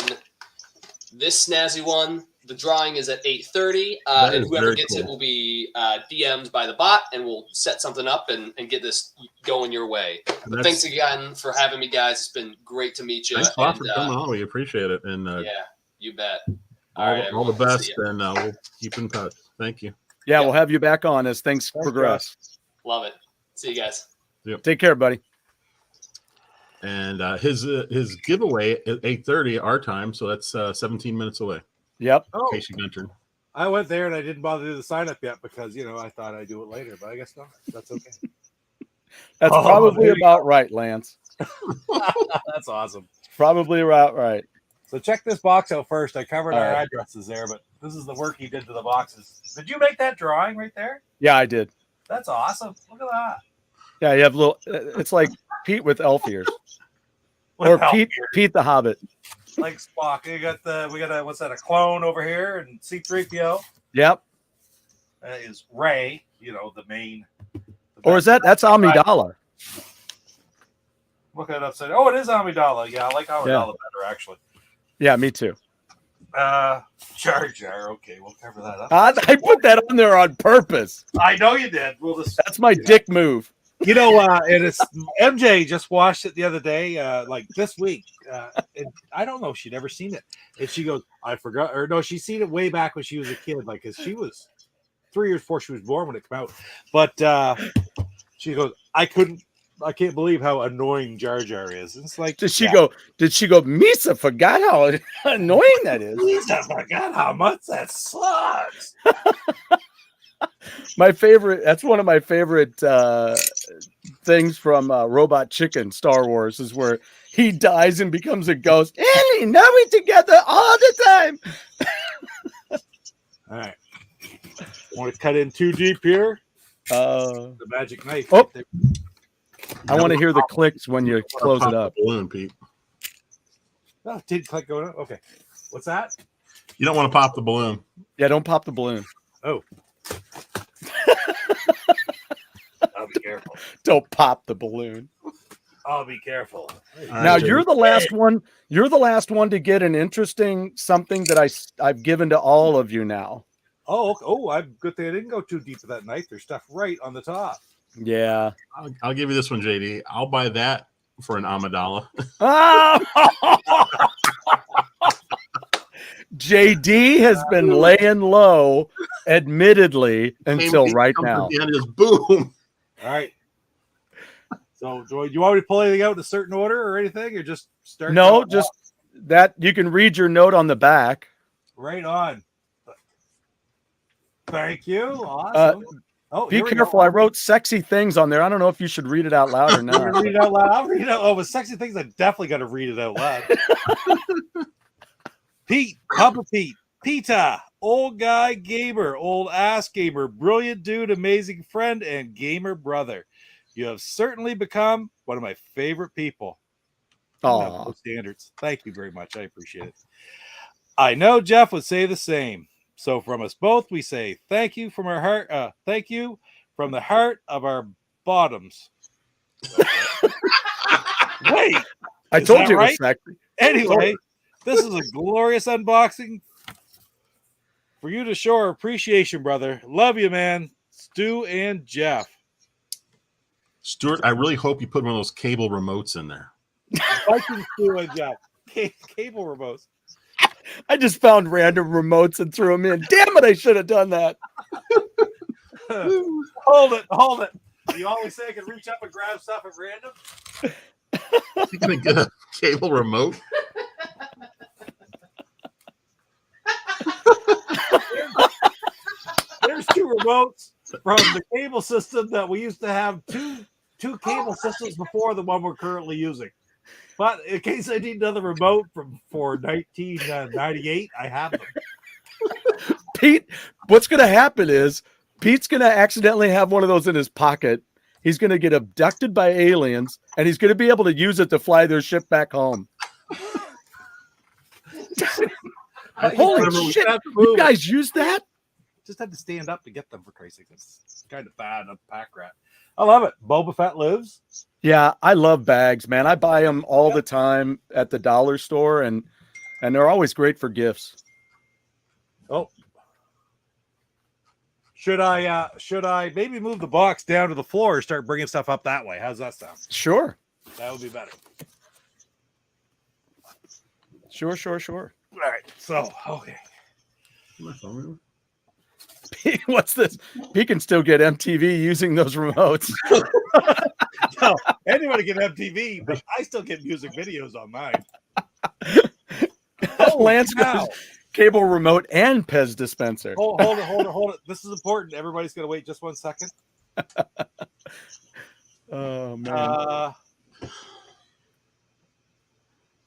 Speaker 3: this snazzy one. The drawing is at 8:30, and whoever gets it will be DM'd by the bot, and we'll set something up and get this going your way. But thanks again for having me, guys. It's been great to meet you.
Speaker 2: Thanks a lot for coming on. We appreciate it. And
Speaker 3: yeah, you bet.
Speaker 2: All the best, and we'll keep in touch. Thank you.
Speaker 1: Yeah, we'll have you back on as things progress.
Speaker 3: Love it. See you guys.
Speaker 2: Yep.
Speaker 1: Take care, buddy.
Speaker 2: And his giveaway at 8:30 our time, so that's 17 minutes away.
Speaker 1: Yep.
Speaker 2: In case you entered.
Speaker 5: I went there and I didn't bother to do the sign up yet because I thought I'd do it later, but I guess not. That's okay.
Speaker 1: That's probably about right, Lance.
Speaker 5: That's awesome.
Speaker 1: Probably about right.
Speaker 5: So check this box out first. I covered our addresses there, but this is the work he did to the boxes. Did you make that drawing right there?
Speaker 1: Yeah, I did.
Speaker 5: That's awesome. Look at that.
Speaker 1: Yeah, you have little. It's like Pete with elf ears, or Pete the Hobbit.
Speaker 5: Like Spock. We got a what's that? A clone over here, and C-3PO.
Speaker 1: Yep.
Speaker 5: That is Ray. The main.
Speaker 1: Or is that's Amidala?
Speaker 5: Look at it upside. Oh, it is Amidala. Yeah, I like Amidala better actually.
Speaker 1: Yeah, me too.
Speaker 5: Jar Jar. Okay, we'll cover that up.
Speaker 1: I put that on there on purpose.
Speaker 5: I know you did.
Speaker 1: That's my dick move.
Speaker 5: And it's MJ just watched it the other day, like this week. And I don't know if she'd ever seen it. And she goes, I forgot. Or no, she's seen it way back when she was a kid, like, because she was 3 years before she was born when it came out. But she goes, I can't believe how annoying Jar Jar is. It's like, did she go, Misa forgot how annoying that is? Misa forgot how much that sucks.
Speaker 1: That's one of my favorite things from Robot Chicken Star Wars is where he dies and becomes a ghost. Ellie, now we're together all the time.
Speaker 5: All right. Want to cut in too deep here?
Speaker 1: Uh,
Speaker 5: The magic knife.
Speaker 1: Oh.
Speaker 5: Right there.
Speaker 1: I want to hear the clicks when you close
Speaker 2: Pop
Speaker 1: it up.
Speaker 2: the balloon, Pete.
Speaker 5: Oh, did click going up? Okay. What's that?
Speaker 2: You don't want to pop the balloon.
Speaker 1: Yeah, don't pop the balloon.
Speaker 5: Oh. I'll be careful.
Speaker 1: Don't pop the balloon.
Speaker 5: I'll be careful.
Speaker 2: All
Speaker 1: Now
Speaker 2: right,
Speaker 1: you're the last one. You're the last one to get an interesting something that I've given to all of you now.
Speaker 5: Oh, okay. Oh, I'm good thing I didn't go too deep with that knife. There's stuff right on the top.
Speaker 1: Yeah.
Speaker 2: I'll give you this one, JD. I'll buy that for an Amidala.
Speaker 1: JD has been laying low, admittedly, until right now.
Speaker 2: And just boom.
Speaker 5: All right. So, do you want me to pull anything out in a certain order or anything, or just start?
Speaker 1: No, just that you can read your note on the back.
Speaker 5: Right on. Thank you. Awesome.
Speaker 1: Be careful. I wrote sexy things on there. I don't know if you should read it out loud or
Speaker 5: I'm gonna
Speaker 1: not.
Speaker 5: read it out loud. I'll read it out. Oh, with sexy things, I definitely got to read it out loud. Pete, Papa Pete, Peta, old guy gamer, old ass gamer, brilliant dude, amazing friend, and gamer brother. You have certainly become one of my favorite people.
Speaker 1: Oh,
Speaker 5: standards. Thank you very much. I appreciate it. I know Jeff would say the same. So from us both, we say thank you from our heart. Thank you from the heart of our bottoms. Wait,
Speaker 1: I
Speaker 5: is
Speaker 1: told
Speaker 5: that
Speaker 1: you it was
Speaker 5: right?
Speaker 1: sexy.
Speaker 5: Anyway, this is a glorious unboxing for you to show our appreciation, brother. Love you, man. Stu and Jeff.
Speaker 2: Stuart, I really hope you put one of those cable remotes in there.
Speaker 5: Viking Stu and Jeff. Cable remotes.
Speaker 1: I just found random remotes and threw them in. Damn it, I should have done that.
Speaker 5: Hold it. You always say I can reach up and grab stuff at random?
Speaker 2: You're going to get a cable remote?
Speaker 5: There's two remotes from the cable system that we used to have two cable systems before the one we're currently using. But in case I need another remote for 1998, I have them.
Speaker 1: Pete, what's going to happen is Pete's going to accidentally have one of those in his pocket. He's going to get abducted by aliens, and he's going to be able to use it to fly their ship back home. Holy shit! You guys use that?
Speaker 5: Just had to stand up to get them, for Christ's sake. It's kind of bad, a pack rat. I love it. Boba Fett lives.
Speaker 1: Yeah, I love bags, man. I buy them all the time at the dollar store, and they're always great for gifts.
Speaker 5: Oh, should I maybe move the box down to the floor or start bringing stuff up that way? How's that sound?
Speaker 1: Sure.
Speaker 5: That would be better.
Speaker 1: Sure.
Speaker 5: All right. So, okay.
Speaker 1: What's this? He can still get MTV using those remotes.
Speaker 5: No, anybody can have TV, but I still get music videos on mine.
Speaker 1: Lance got cable remote and Pez dispenser.
Speaker 5: Hold it. This is important. Everybody's gonna wait just 1 second.
Speaker 1: Oh man.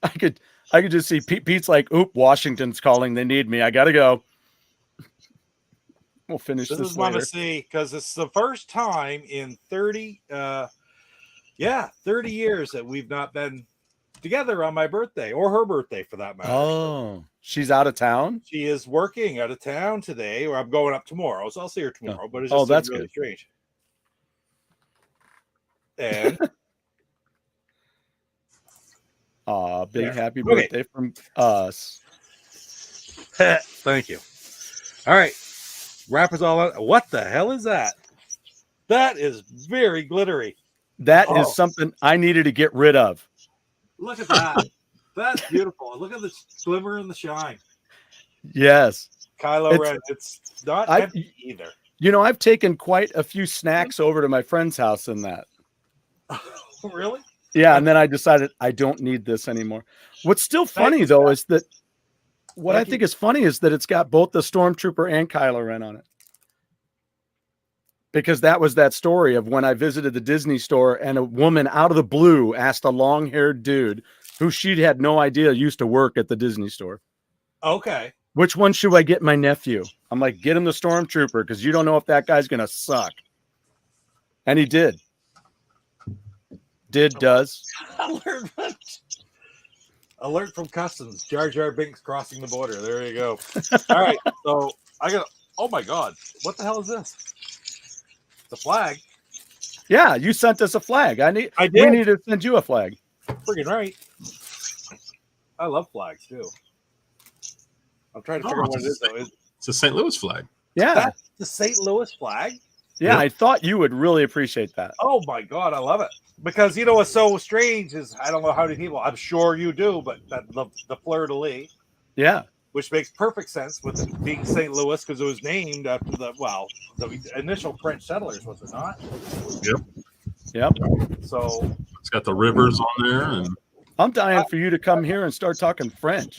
Speaker 1: I could just see Pete's like, oop, Washington's calling. They need me. I gotta go. We'll finish this
Speaker 5: is
Speaker 1: later.
Speaker 5: Want to see because it's the first time in 30 years that we've not been together on my birthday or her birthday for that matter.
Speaker 1: Oh, she's out of town.
Speaker 5: She is working out of town today, or I'm going up tomorrow, so I'll see her tomorrow. But it's just
Speaker 1: that's
Speaker 5: really
Speaker 1: good.
Speaker 5: Strange. And
Speaker 1: big happy birthday from us.
Speaker 5: Thank you. All right. Wrappers all on. What the hell is that? That is very glittery.
Speaker 1: That is something I needed to get rid of.
Speaker 5: Look at that. That's beautiful. Look at the glimmer and the shine.
Speaker 1: Yes.
Speaker 5: Kylo Ren. It's not empty either.
Speaker 1: You know, I've taken quite a few snacks over to my friend's house in that.
Speaker 5: Really?
Speaker 1: Yeah, and then I decided I don't need this anymore. What's still funny, though, is that I think is funny is that it's got both the Stormtrooper and Kylo Ren on it. Because that was that story of when I visited the Disney store and a woman out of the blue asked a long-haired dude who she had no idea used to work at the Disney store.
Speaker 5: Okay.
Speaker 1: Which one should I get my nephew? I'm like, get him the Stormtrooper because you don't know if that guy's going to suck. And he did. Does.
Speaker 5: Alert from customs. Jar Jar Binks crossing the border. There you go. All right. So I got. Oh my God! What the hell is this? The flag.
Speaker 1: Yeah, you sent us a flag.
Speaker 5: I did.
Speaker 1: We need to send you a flag.
Speaker 5: Freaking right. I love flags too. I'm trying to figure out what it is though.
Speaker 2: It's a St. Louis flag.
Speaker 1: Yeah.
Speaker 5: That's the St. Louis flag?
Speaker 1: Yeah,
Speaker 2: Yep.
Speaker 1: I thought you would really appreciate that.
Speaker 5: Oh my God, I love it. Because you know what's so strange is I don't know how many people, I'm sure you do, but that the fleur de lis,
Speaker 1: Yeah.
Speaker 5: which makes perfect sense with it being St. Louis because it was named after the initial French settlers, was it not?
Speaker 1: Yep.
Speaker 5: So
Speaker 2: It's got the rivers on there, and
Speaker 1: I'm dying for you to come here and start talking French.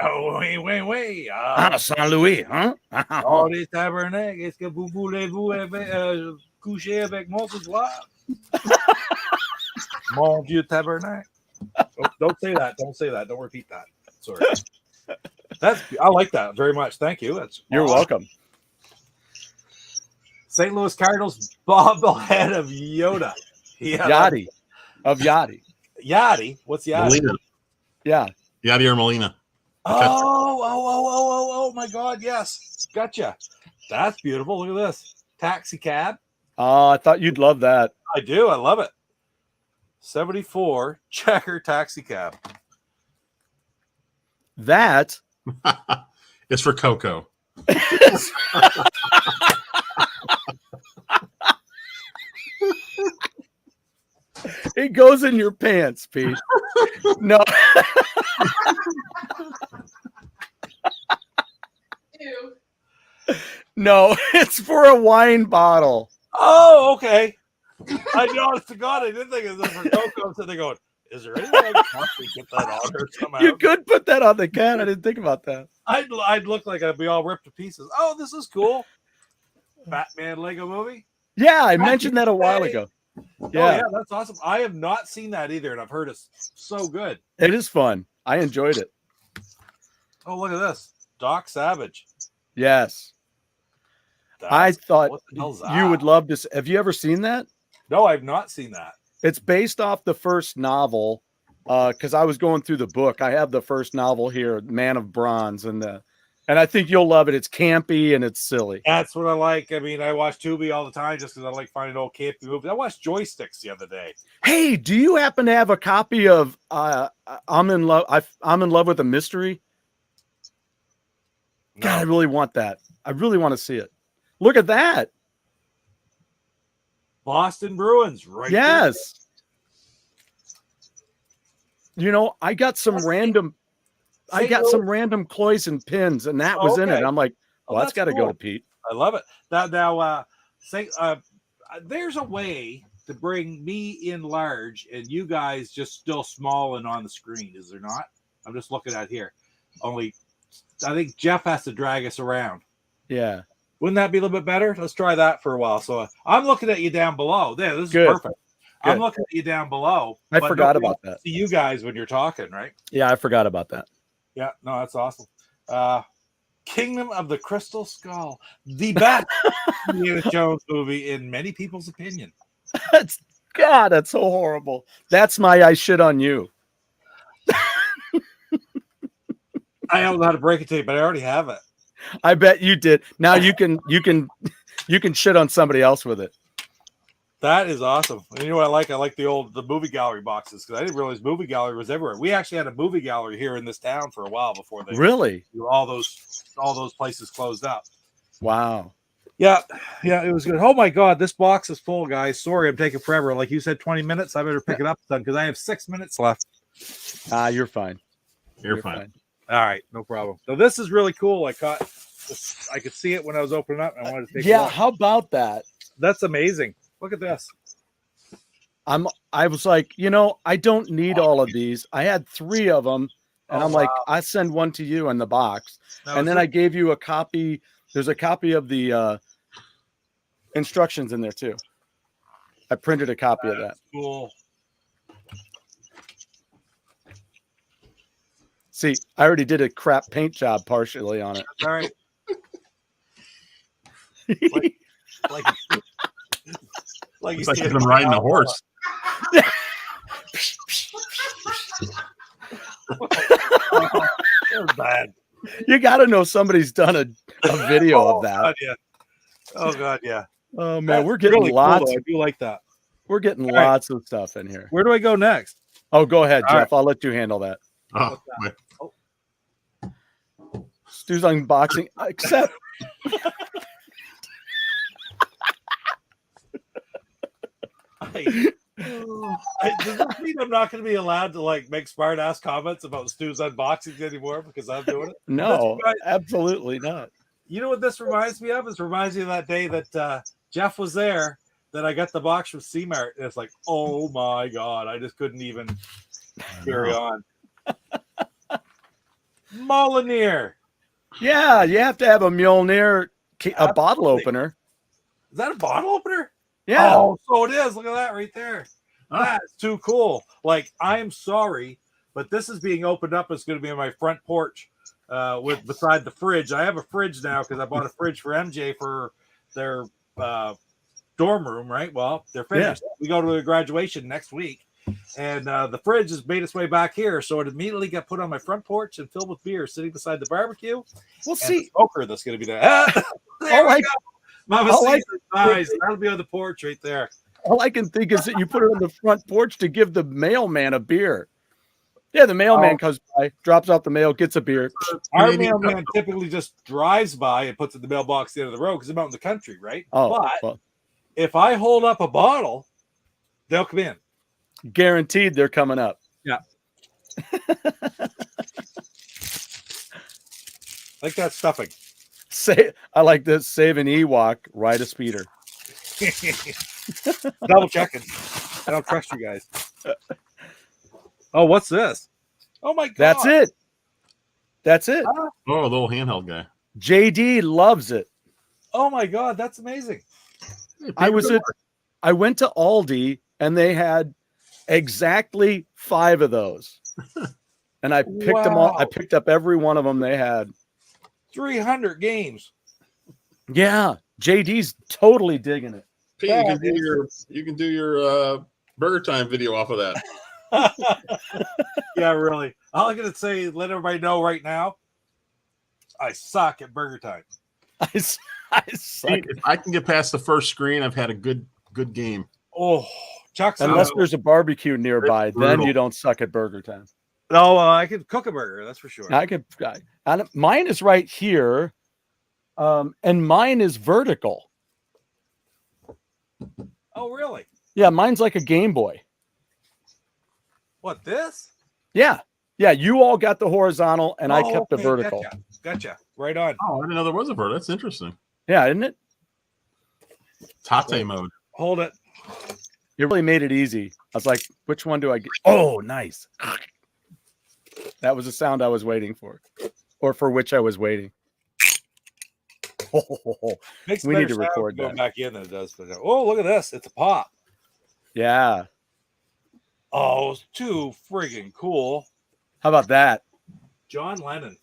Speaker 5: oh, oui.
Speaker 1: Saint Louis, huh?
Speaker 5: Oh, des tabernacles, est-ce que vous voulez-vous coucher avec moi ce soir? Mon vieux tabernacle. Don't say that. Don't say that. Don't repeat that. Sorry. I like that very much. Thank you.
Speaker 1: You're welcome.
Speaker 5: St. Louis Cardinals bobblehead of Yoda. Yeah,
Speaker 1: Yachty. Of Yachty.
Speaker 5: Yachty. What's Yachty?
Speaker 2: Molina.
Speaker 1: Yeah.
Speaker 2: Yachty or Molina.
Speaker 5: Oh my God. Yes. Gotcha. That's beautiful. Look at this. Taxi cab.
Speaker 1: Oh, I thought you'd love that.
Speaker 5: I do. I love it. 74 checker taxi cab.
Speaker 1: That
Speaker 2: It's for Coco.
Speaker 1: it goes in your pants, Pete. No.
Speaker 4: Ew.
Speaker 1: No, it's for a wine bottle.
Speaker 5: Oh, okay. I honest to God, I didn't think it was for Coco. So they're going, is there any way I can possibly get that on her somehow?
Speaker 1: You could put that on the can. I didn't think about that.
Speaker 5: I'd look like I'd be all ripped to pieces. Oh, this is cool. Batman Lego movie.
Speaker 1: Yeah, I mentioned that a while ago.
Speaker 5: Oh,
Speaker 1: Yeah,
Speaker 5: yeah, that's awesome. I have not seen that either, and I've heard it's so good.
Speaker 1: it is fun. I enjoyed it.
Speaker 5: Oh, look at this. Doc Savage.
Speaker 1: Yes. I thought
Speaker 5: what the hell's
Speaker 1: you would
Speaker 5: that?
Speaker 1: love to. Have you ever seen that?
Speaker 5: No, I've not seen that.
Speaker 1: It's based off the first novel because I was going through the book. I have the first novel here, Man of Bronze, and I think you'll love it. It's campy and it's silly.
Speaker 5: That's what I like. I mean, I watch Tubi all the time just because I like finding old campy movies. I watched Joysticks the other day.
Speaker 1: Hey, do you happen to have a copy of I'm in love? I'm in love with a mystery.
Speaker 5: No.
Speaker 1: God, I really want that. I really want to see it. Look at that.
Speaker 5: Boston Bruins, right?
Speaker 1: Yes. You know, I got some
Speaker 5: That's
Speaker 1: random. I
Speaker 5: St.
Speaker 1: got
Speaker 5: Louis-
Speaker 1: some random Cloys and pins, and that was in it.
Speaker 5: Okay.
Speaker 1: I'm like,
Speaker 5: Oh,
Speaker 1: well, that's
Speaker 5: that's
Speaker 1: got to
Speaker 5: cool.
Speaker 1: go to Pete.
Speaker 5: I love it. There's a way to bring me in large and you guys just still small and on the screen, is there not? I'm just looking at here. Only, I think Jeff has to drag us around.
Speaker 1: Yeah.
Speaker 5: Wouldn't that be a little bit better? Let's try that for a while. So I'm looking at you down below. There, this is
Speaker 1: Good.
Speaker 5: perfect. I'm
Speaker 1: Good.
Speaker 5: looking at you down below.
Speaker 1: I
Speaker 5: but
Speaker 1: forgot
Speaker 5: nobody
Speaker 1: about
Speaker 5: else
Speaker 1: that.
Speaker 5: can see you guys when you're talking, right?
Speaker 1: Yeah, I forgot about that.
Speaker 5: Yeah, no, that's awesome. Kingdom of the Crystal Skull, the best Indiana Jones movie in many people's opinion.
Speaker 1: That's so horrible. That's my I shit on you.
Speaker 5: I don't know how to break it to you, but I already have it.
Speaker 1: I bet you did. Now you can shit on somebody else with it.
Speaker 5: That is awesome. And you know what I like? I like the movie gallery boxes because I didn't realize movie gallery was everywhere. We actually had a movie gallery here in this town for a while before they
Speaker 1: Really?
Speaker 5: all those places closed up.
Speaker 1: Wow.
Speaker 5: Yeah, it was good. Oh my God, this box is full, guys. Sorry, I'm taking forever. Like you said, 20 minutes. I better pick it up then because I have 6 minutes left.
Speaker 1: You're fine.
Speaker 2: You're fine.
Speaker 5: All right, no problem. So this is really cool. I could see it when I was opening up. And I wanted to take a
Speaker 1: Yeah,
Speaker 5: look.
Speaker 1: how about that?
Speaker 5: That's amazing. Look at this.
Speaker 1: I was like, I don't need all of these. I had 3 of them, and
Speaker 5: Oh,
Speaker 1: I'm like,
Speaker 5: wow.
Speaker 1: I send one to you in the box,
Speaker 5: Now,
Speaker 1: and then I gave you a copy. There's a copy of the instructions in there too. I printed a copy of that.
Speaker 5: Cool.
Speaker 1: See, I already did a crap paint job partially on it.
Speaker 5: All right. Like
Speaker 2: It's like he's been riding a horse.
Speaker 5: That was bad.
Speaker 1: You got to know somebody's done a video of that.
Speaker 5: God, yeah. Oh God, yeah.
Speaker 1: Oh man,
Speaker 5: That's
Speaker 1: we're getting
Speaker 5: really cool,
Speaker 1: lots.
Speaker 5: though. I do like that.
Speaker 1: We're getting
Speaker 5: All right.
Speaker 1: lots of stuff in here.
Speaker 5: Where do I go next?
Speaker 1: Oh, go ahead,
Speaker 5: All
Speaker 1: Jeff. I'll let you handle that.
Speaker 2: Oh, wait.
Speaker 1: Stu's unboxing, except
Speaker 5: Does this mean I'm not going to be allowed to like make smart ass comments about Stu's unboxings anymore because I'm doing it?
Speaker 1: no, absolutely not.
Speaker 5: You know what this reminds me of? It reminds me of that day that Jeff was there, that I got the box from C-Mart. And it's like, oh my God, I just couldn't even carry on. Molineer.
Speaker 1: Yeah, you have to have a Mjolnir, a bottle
Speaker 5: Absolutely.
Speaker 1: opener.
Speaker 5: Is that a bottle opener?
Speaker 1: Yeah.
Speaker 5: Oh, so it is. Look at that right there. That's too cool. Like, I'm sorry, but this is being opened up. It's going to be on my front porch with beside the fridge. I have a fridge now because I bought a fridge for MJ for their dorm room, right? Well, they're finished. Yeah. We go to their graduation next week. And the fridge has made its way back here. So it immediately got put on my front porch and filled with beer sitting beside the barbecue.
Speaker 1: We'll see.
Speaker 5: The smoker that's going to be there. There we go. Mama sees it. Nice. That'll be on the porch right there.
Speaker 1: All I can think is that you put it on the front porch to give the mailman a beer. Yeah, the mailman comes by, drops off the mail, gets a beer.
Speaker 5: Our mailman typically just drives by and puts it in the mailbox at the end of the road because I'm out in the country, right? But if I hold up a bottle, they'll come in.
Speaker 1: Guaranteed they're coming up.
Speaker 5: Yeah. Like that stuffing.
Speaker 1: I like this. Save an Ewok, ride a speeder.
Speaker 5: Double checking. I don't trust you guys. Oh, what's this? Oh my God.
Speaker 1: That's it. That's it.
Speaker 2: Oh, the little handheld guy.
Speaker 1: JD loves it.
Speaker 5: Oh my God, that's amazing.
Speaker 2: Hey,
Speaker 1: I went to Aldi and they had exactly 5 of those. And I picked them all. I picked up every one of them they had.
Speaker 5: 300 games.
Speaker 1: Yeah, JD's totally digging it.
Speaker 2: Pete, you can do your Burger Time video off of that.
Speaker 5: Yeah, really. All I'm gonna say, let everybody know right now, I suck at Burger Time.
Speaker 1: I suck.
Speaker 2: Pete, if I can get past the first screen, I've had a good game.
Speaker 5: Oh, Chuck's
Speaker 1: unless there's a barbecue nearby, then you don't suck at Burger Time.
Speaker 5: No, I could cook a burger. That's for sure.
Speaker 1: Mine is right here, and mine is vertical.
Speaker 5: Oh, really?
Speaker 1: Yeah, mine's like a Game Boy.
Speaker 5: What, this?
Speaker 1: Yeah. You all got the horizontal, and I kept the vertical.
Speaker 5: Gotcha. Right on.
Speaker 2: Oh, I didn't know there was a vertical. That's interesting.
Speaker 1: Yeah, isn't it?
Speaker 2: Tate mode.
Speaker 5: Hold it.
Speaker 1: You really made it easy. I was like, which one do I get? Oh, nice. That was the sound I was waiting for, or for which I was waiting. We need to record that.
Speaker 5: Going back in than it does. Oh, look at this! It's a pop.
Speaker 1: Yeah.
Speaker 5: Oh, it's too friggin' cool.
Speaker 1: How about that?
Speaker 5: John Lennon.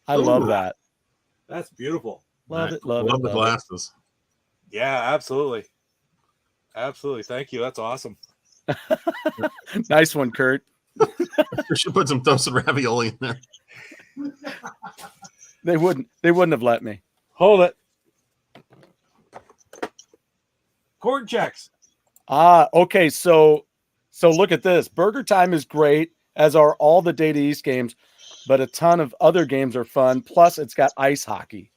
Speaker 1: I love that.
Speaker 5: That's beautiful.
Speaker 1: Love it.
Speaker 2: Love the glasses.
Speaker 5: Yeah, absolutely. Absolutely. Thank you. That's awesome.
Speaker 1: Nice one, Kurt.
Speaker 2: We should put some toasted ravioli in there.
Speaker 1: They wouldn't have let me.
Speaker 5: Hold it. Corn checks.
Speaker 1: Okay. So look at this. Burger Time is great, as are all the Data East games, but a ton of other games are fun. Plus, it's got ice hockey.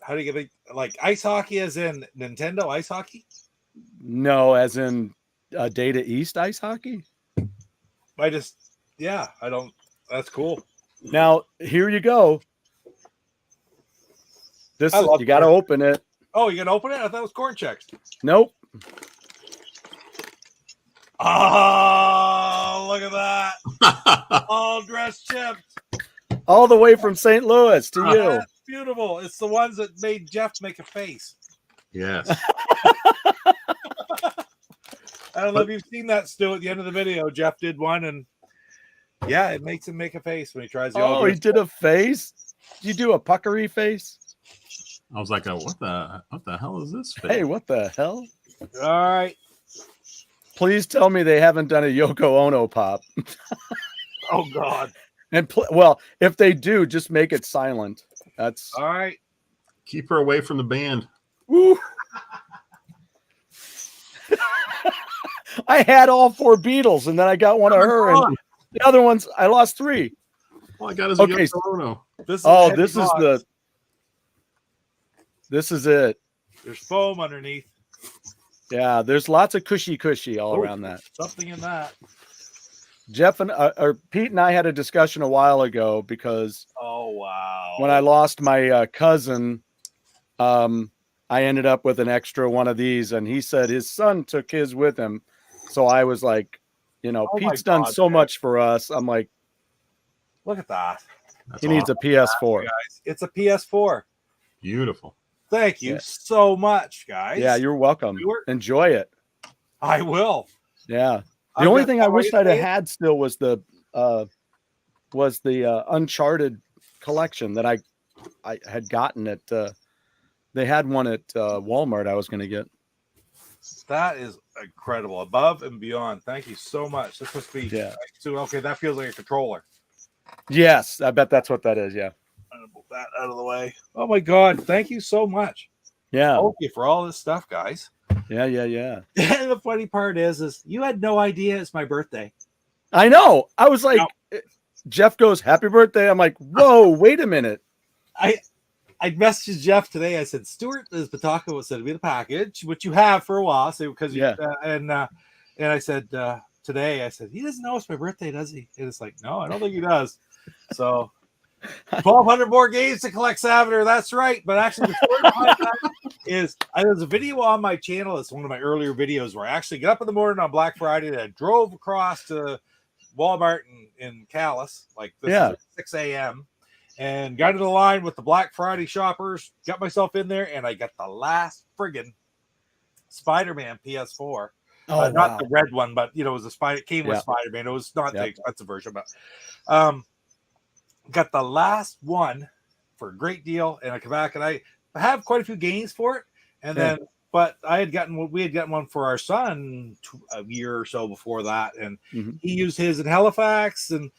Speaker 5: How do you get like ice hockey as in Nintendo ice hockey?
Speaker 1: No, as in Data East ice hockey.
Speaker 5: I don't. That's cool.
Speaker 1: Now, here you go. You got to open it.
Speaker 5: Oh, you got to open it? I thought it was corn checks.
Speaker 1: Nope.
Speaker 5: Oh, look at that. All dressed chips.
Speaker 1: All the way from St. Louis to you.
Speaker 5: That's beautiful. It's the ones that made Jeff make a face.
Speaker 2: Yes.
Speaker 5: I don't know if you've seen that, Stu, at the end of the video. Jeff did one, and Yeah, it makes him make a face when he tries the
Speaker 1: Oh, he did a face. Did you do a puckery face?
Speaker 2: I was like, what the hell is this? Face?
Speaker 1: Hey, what the hell?
Speaker 5: All right.
Speaker 1: Please tell me they haven't done a Yoko Ono pop.
Speaker 5: Oh God.
Speaker 1: And well, if they do, just make it silent. That's
Speaker 5: all right.
Speaker 2: Keep her away from the band.
Speaker 1: Woo. I had all 4 Beatles, and then I got one of her, and the other ones I lost 3.
Speaker 2: All I got is a Yoko Ono.
Speaker 1: This is it.
Speaker 5: There's foam underneath.
Speaker 1: Yeah, there's lots of cushy all around that.
Speaker 5: Something in that.
Speaker 1: Jeff and or Pete and I had a discussion a while ago because when I lost my cousin, I ended up with an extra one of these, and he said his son took his with him. So I was like, Pete's done so much for us. I'm like,
Speaker 5: look at that.
Speaker 1: He needs a PS4.
Speaker 5: Guys. It's a PS4.
Speaker 2: Beautiful.
Speaker 5: Thank you so much, guys.
Speaker 1: Yeah, you're welcome. Enjoy it.
Speaker 5: I will.
Speaker 1: Yeah. The only thing I wished I'd have had still was the Uncharted collection that I had gotten at they had one at Walmart I was going to get.
Speaker 5: That is incredible. Above and beyond. Thank you so much. This must be so okay, that feels like a controller.
Speaker 1: Yes, I bet that's what that is. Yeah.
Speaker 5: I'm gonna move that out of the way. Oh my God. Thank you so much.
Speaker 1: Yeah.
Speaker 5: Thank you for all this stuff, guys.
Speaker 1: Yeah.
Speaker 5: And the funny part is you had no idea it's my birthday.
Speaker 1: I know. I was like, Jeff goes, "Happy birthday." I'm like, whoa, wait a minute.
Speaker 5: I messaged Jeff today. I said, Stuart is Bataka was sending me the package, which you have for a while. So because and I said today, I said, he doesn't know it's my birthday, does he? And it's like, no, I don't think he does. So 1,200 more games to collect, Savater. That's right. But actually, the story behind that is there's a video on my channel. It's one of my earlier videos where I actually got up in the morning on Black Friday and I drove across to Walmart in Calais, like this is at 6 a.m. and got in the line with the Black Friday shoppers, got myself in there, and I got the last friggin' Spider-Man PS4. Not the red one, but it was it came with Spider-Man. It was not the expensive version, but got the last one for a great deal, and I come back and I have quite a few games for it, and then but we had gotten one for our son a year or so before that, and he used his in Halifax, and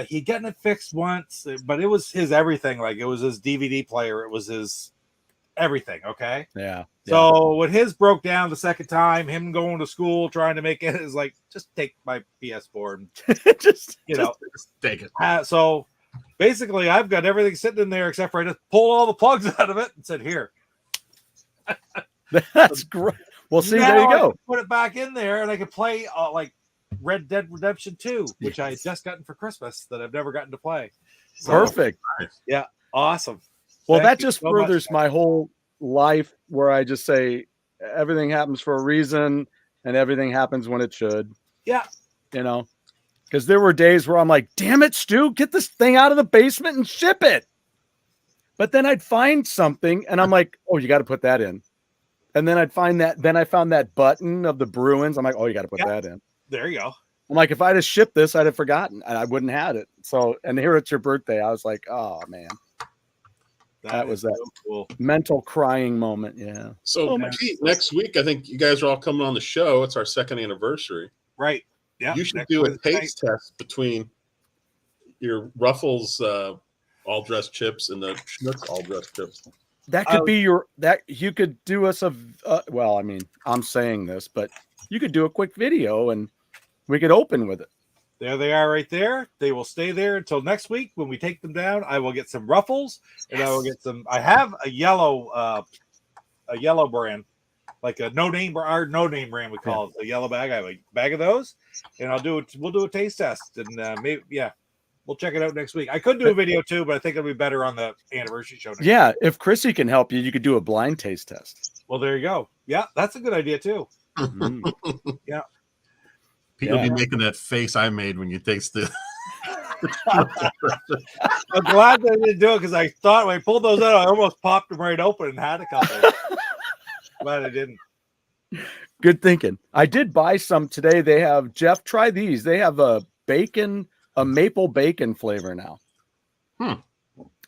Speaker 5: he'd gotten it fixed once, but it was his everything. Like it was his DVD player, it was his everything. Okay, So when his broke down the second time, him going to school trying to make it is like, just take my PS4 and just
Speaker 2: take it.
Speaker 5: So basically, I've got everything sitting in there except for I just pulled all the plugs out of it and said, "Here."
Speaker 1: That's great. Well, see,
Speaker 5: now
Speaker 1: there you go.
Speaker 5: Put it back in there, and I can play like Red Dead Redemption 2, which I just gotten for Christmas that I've never gotten to play. So,
Speaker 1: perfect.
Speaker 5: Yeah, awesome.
Speaker 1: Well, that just furthers my whole life, where I just say everything happens for a reason, and everything happens when it should.
Speaker 5: Yeah,
Speaker 1: because there were days where I'm like, "Damn it, Stu, get this thing out of the basement and ship it." But then I'd find something, and I'm like, "Oh, you got to put that in." And then I'd find that. Then I found that button of the Bruins. I'm like, "Oh, you got to put that in."
Speaker 5: There you go.
Speaker 1: I'm like, if I'd have shipped this, I'd have forgotten, and I wouldn't have had it. So, and here it's your birthday. I was like, "Oh man." That was that
Speaker 5: cool
Speaker 1: mental crying moment. Yeah.
Speaker 2: So Pete, next week, I think you guys are all coming on the show. It's our 2nd anniversary.
Speaker 5: Right. Yeah.
Speaker 2: You should do a taste test between your Ruffles all dressed chips and the Schnucks all dressed chips.
Speaker 1: That could be you could do us well, I mean, I'm saying this, but you could do a quick video and we could open with it.
Speaker 5: There they are right there. They will stay there until next week when we take them down. I will get some Ruffles and I will get some. I have a yellow brand, like a no name brand we call it, a yellow bag. I have a bag of those, and we'll do a taste test, and maybe we'll check it out next week. I could do a video too, but I think it'll be better on the anniversary show.
Speaker 1: If Chrissy can help you, you could do a blind taste test.
Speaker 5: Well, there you go. Yeah, that's a good idea too. Yeah.
Speaker 2: Pete will be making that face I made when you taste it.
Speaker 5: I'm glad they didn't do it because I thought when I pulled those out, I almost popped them right open and had a couple. Glad I didn't.
Speaker 1: Good thinking. I did buy some today. They have, Jeff, try these. They have a bacon a maple bacon flavor now.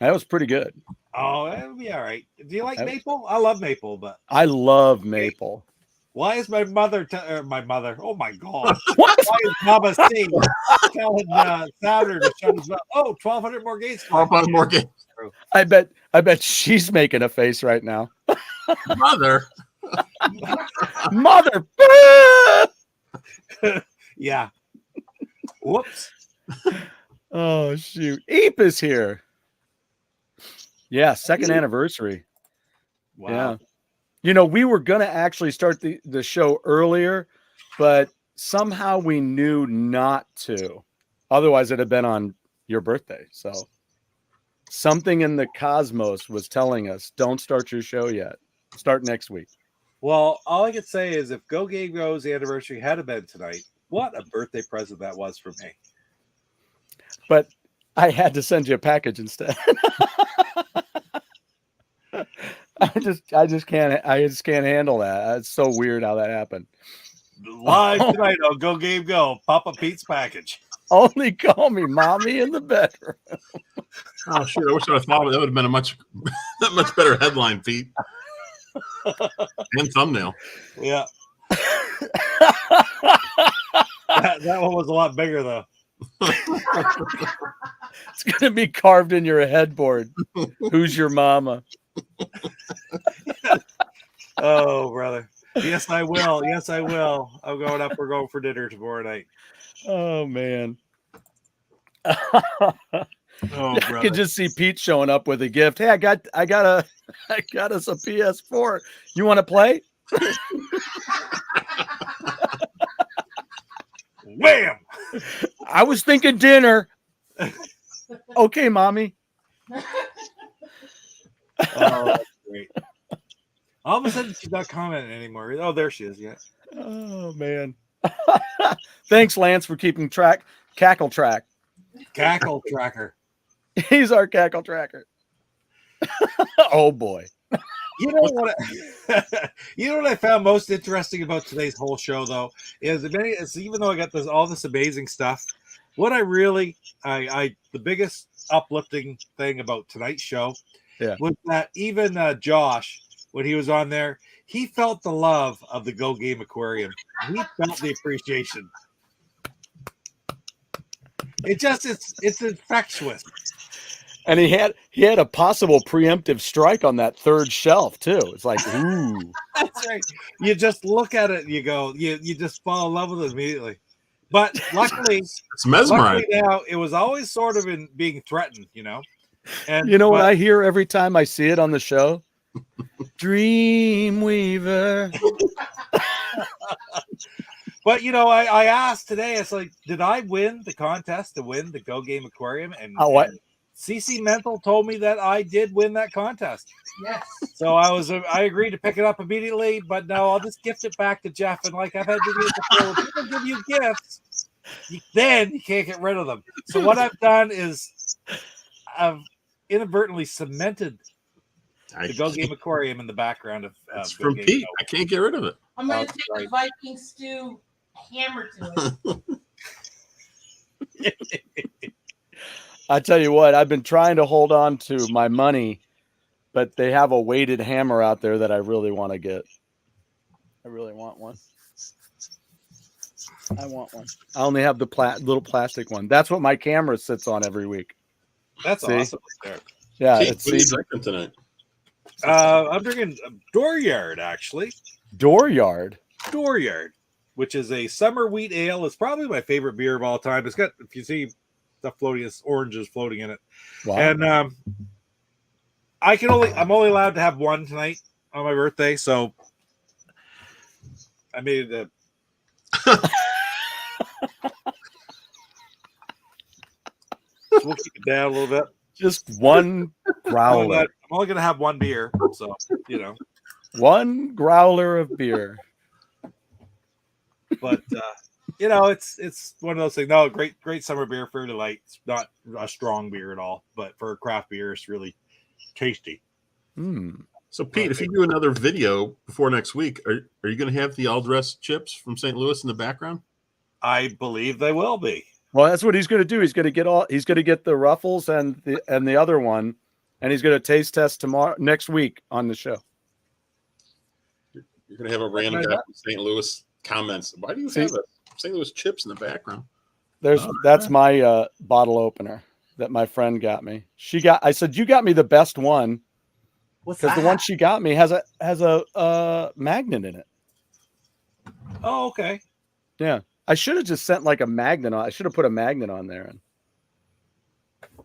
Speaker 1: That was pretty good.
Speaker 5: Oh, that would be all right. Do you like maple? I love maple, but
Speaker 1: I love maple.
Speaker 5: why is my mother? My mother. Oh my God!
Speaker 1: What?
Speaker 5: Why is Mama C telling Sounder to shut his mouth? Oh, 1,200 more gates.
Speaker 2: 1,200 more games.
Speaker 1: I bet she's making a face right now.
Speaker 2: Mother.
Speaker 1: Mother.
Speaker 5: Yeah. Whoops.
Speaker 1: Oh shoot. Eep is here. Yeah, second anniversary.
Speaker 5: Wow.
Speaker 1: Yeah. You know, we were gonna actually start the show earlier, but somehow we knew not to. Otherwise, it'd have been on your birthday. So something in the cosmos was telling us, don't start your show yet. Start next week.
Speaker 5: Well, all I could say is if Go Game Go's anniversary had been tonight, what a birthday present that was for me.
Speaker 1: But I had to send you a package instead. I just can't handle that. It's so weird how that happened.
Speaker 5: Live tonight on Go Game Go, Papa Pete's package.
Speaker 1: Only call me mommy in the bedroom.
Speaker 2: Oh shit! I wish I thought that would have been a much better headline, Pete. And thumbnail.
Speaker 5: Yeah. that one was a lot bigger though.
Speaker 1: It's gonna be carved in your headboard. Who's your mama?
Speaker 5: Oh, brother. Yes, I will. Yes, I will. I'm going up. We're going for dinner tomorrow night.
Speaker 1: Oh man.
Speaker 5: Oh,
Speaker 1: I
Speaker 5: brother.
Speaker 1: could just see Pete showing up with a gift. Hey, I got us a PS4. You want to play?
Speaker 5: Wham!
Speaker 1: I was thinking dinner. Okay, mommy.
Speaker 5: Oh, that's great. All of a sudden, she's not commenting anymore. Oh, there she is. Yeah.
Speaker 1: Oh man. Thanks, Lance, for keeping track. Cackle track.
Speaker 5: Cackle tracker.
Speaker 1: He's our cackle tracker. Oh boy.
Speaker 5: You know what? You know what I found most interesting about today's whole show, though, is even though I got all this amazing stuff, what I really, the biggest uplifting thing about tonight's show, was that even Josh, when he was on there, he felt the love of the Go Game Aquarium. He felt the appreciation. It's infectious.
Speaker 1: And he had a possible preemptive strike on that third shelf too. It's like, ooh.
Speaker 5: That's right. You just look at it and you go, you just fall in love with it immediately. But luckily,
Speaker 2: it's mesmerizing.
Speaker 5: Now it was always sort of in being threatened, you know. And
Speaker 1: you know what I hear every time I see it on the show? Dreamweaver.
Speaker 5: But you know, I asked today, it's like, did I win the contest to win the Go Game Aquarium? And
Speaker 1: what?
Speaker 5: CC Mental told me that I did win that contest.
Speaker 4: Yes.
Speaker 5: So I agreed to pick it up immediately, but no, I'll just gift it back to Jeff. And like I've had to do before, when people give you gifts, then you can't get rid of them. So what I've done is I've inadvertently cemented the Go Game Aquarium in the background of
Speaker 2: it's from Pete. I can't get rid of it.
Speaker 4: I'm going to take the Viking stew hammer to it.
Speaker 1: I tell you what, I've been trying to hold on to my money, but they have a weighted hammer out there that I really want to get. I really want one. I want one. I only have the little plastic one. That's what my camera sits on every week.
Speaker 5: That's awesome.
Speaker 1: Yeah.
Speaker 2: Pete, what are you drinking tonight?
Speaker 5: I'm drinking Dooryard, actually.
Speaker 1: Dooryard,
Speaker 5: which is a summer wheat ale. It's probably my favorite beer of all time. It's got, if you see stuff floating, it's oranges floating in it.
Speaker 1: Wow.
Speaker 5: And I'm only allowed to have one tonight on my birthday, so I made it we'll keep it down a little bit.
Speaker 1: Just one growler.
Speaker 5: I'm only going to have one beer, so you know,
Speaker 1: one growler of beer.
Speaker 5: But you know, it's one of those things. No, great summer beer, fairly light. It's not a strong beer at all, but for a craft beer, it's really tasty.
Speaker 2: So, Pete, if you do another video before next week, are you going to have the all-dressed chips from St. Louis in the background?
Speaker 5: I believe they will be.
Speaker 1: Well, that's what he's going to do. He's going to get the Ruffles and the other one, and he's going to taste test next week on the show.
Speaker 2: You're going to have a random guy from St. Louis comments. Why do you have a St. Louis chips in the background?
Speaker 1: That's my bottle opener that my friend got me. I said, you got me the best one. Because the one she got me has a magnet in it.
Speaker 5: Oh, okay.
Speaker 1: Yeah. I should have just sent like a magnet on. I should have put a magnet on there. And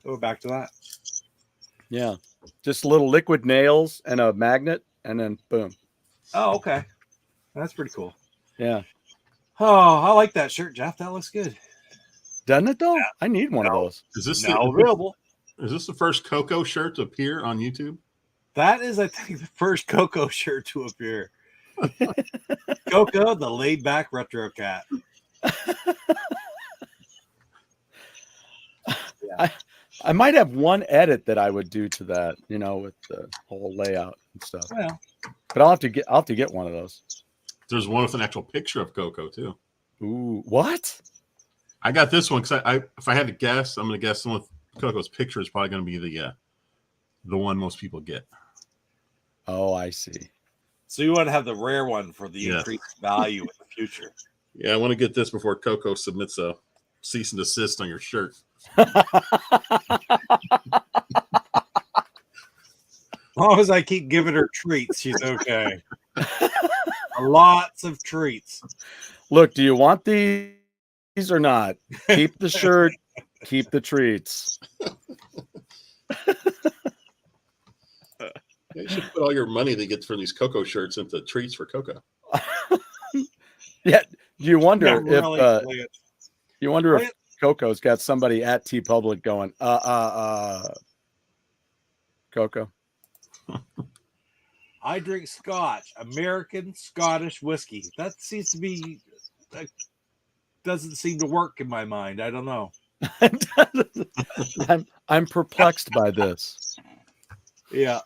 Speaker 5: go back to that.
Speaker 1: Yeah. Just little liquid nails and a magnet, and then boom.
Speaker 5: Oh, okay. That's pretty cool.
Speaker 1: Yeah.
Speaker 5: Oh, I like that shirt, Jeff. That looks good.
Speaker 1: Doesn't it though? I need one of those.
Speaker 2: Is this
Speaker 5: now available?
Speaker 2: Is this the first Coco shirt to appear on YouTube?
Speaker 5: That is, I think, the first Coco shirt to appear. Coco, the laid back retro cat.
Speaker 1: I might have one edit that I would do to that, with the whole layout and stuff.
Speaker 5: Well,
Speaker 1: but I'll have to get one of those.
Speaker 2: There's one with an actual picture of Coco too.
Speaker 1: Ooh, what?
Speaker 2: I got this one because if I had to guess, I'm going to guess the one with Coco's picture is probably going to be the one most people get.
Speaker 1: Oh, I see.
Speaker 5: So you want to have the rare one for the increased value in the future.
Speaker 2: Yeah, I want to get this before Coco submits a cease and desist on your shirt.
Speaker 5: As long as I keep giving her treats, she's okay. Lots of treats.
Speaker 1: Look, do you want these or not? Keep the shirt, keep the treats.
Speaker 2: You should put all your money that you get from these Coco shirts into treats for Coco.
Speaker 1: Yeah, you wonder if Coco's got somebody at T Public going, Coco.
Speaker 5: I drink Scotch, American Scottish whiskey. That seems to be doesn't seem to work in my mind. I don't know.
Speaker 1: I'm perplexed by this.
Speaker 5: Yeah.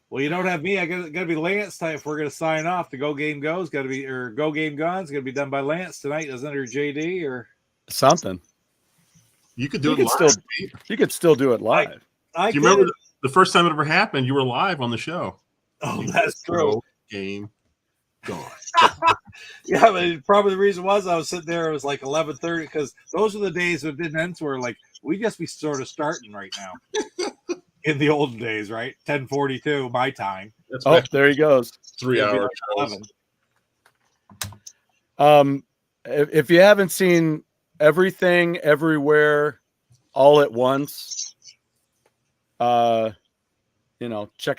Speaker 5: Well, you don't have me. I got to be Lance tonight if we're going to sign off. The Go Game Go's got to be, or Go Game Gone's going to be done by Lance tonight. Is under JD or
Speaker 1: something?
Speaker 2: You could do it live.
Speaker 1: You could still do it live.
Speaker 2: Do you remember the first time it ever happened? You were live on the show.
Speaker 5: Oh, that's true.
Speaker 2: Go Game Gone.
Speaker 5: Yeah, but probably the reason was I was sitting there. It was like 11:30 because those are the days of didn't end. Where like we just be sort of starting right now. In the old days, right? 10:42 my time.
Speaker 1: There he goes.
Speaker 2: 3 hours.
Speaker 5: 11.
Speaker 1: If you haven't seen Everything Everywhere All at Once, check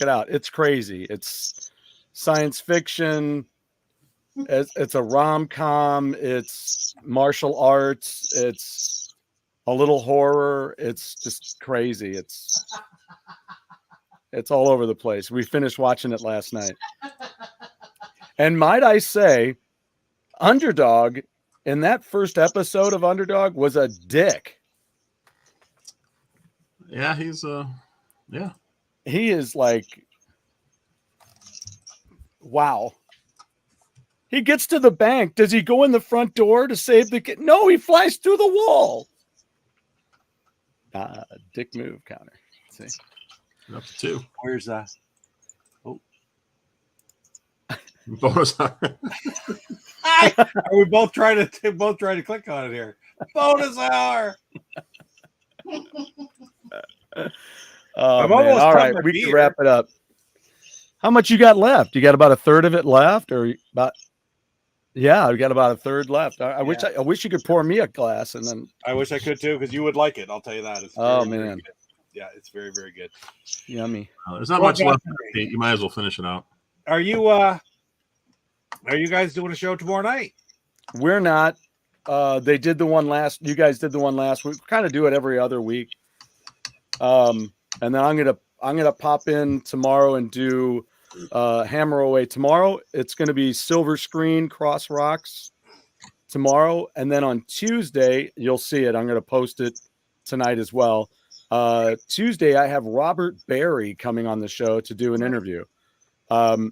Speaker 1: it out. It's crazy. It's science fiction. It's a rom-com. It's martial arts. It's a little horror. It's just crazy. It's all over the place. We finished watching it last night. And might I say, Underdog, in that first episode of Underdog, was a dick.
Speaker 2: Yeah,
Speaker 1: He is like, wow. He gets to the bank. Does he go in the front door to save the kid? No, he flies through the wall. Dick move counter. Let's see.
Speaker 2: Up to 2.
Speaker 5: Where's that? Oh,
Speaker 2: bonus.
Speaker 5: Are we both trying to click on it here? Bonus hour.
Speaker 1: Oh, man. All right, we can wrap it up. How much you got left? You got about a third of it left, or about? Yeah, we got about a third left. I wish you could pour me a glass, and then
Speaker 5: I wish I could too, because you would like it. I'll tell you that. It's
Speaker 1: man.
Speaker 5: Yeah, it's very, very good.
Speaker 1: Yummy.
Speaker 2: There's not much left. You might as well finish it out.
Speaker 5: Are you guys doing a show tomorrow night?
Speaker 1: We're not. They did the one last. You guys did the one last week. We kind of do it every other week. And then I'm gonna pop in tomorrow and do Hammer Away tomorrow. It's gonna be Silver Screen Cross Rocks tomorrow, and then on Tuesday you'll see it. I'm gonna post it tonight as well. Tuesday, I have Robert Barry coming on the show to do an interview. I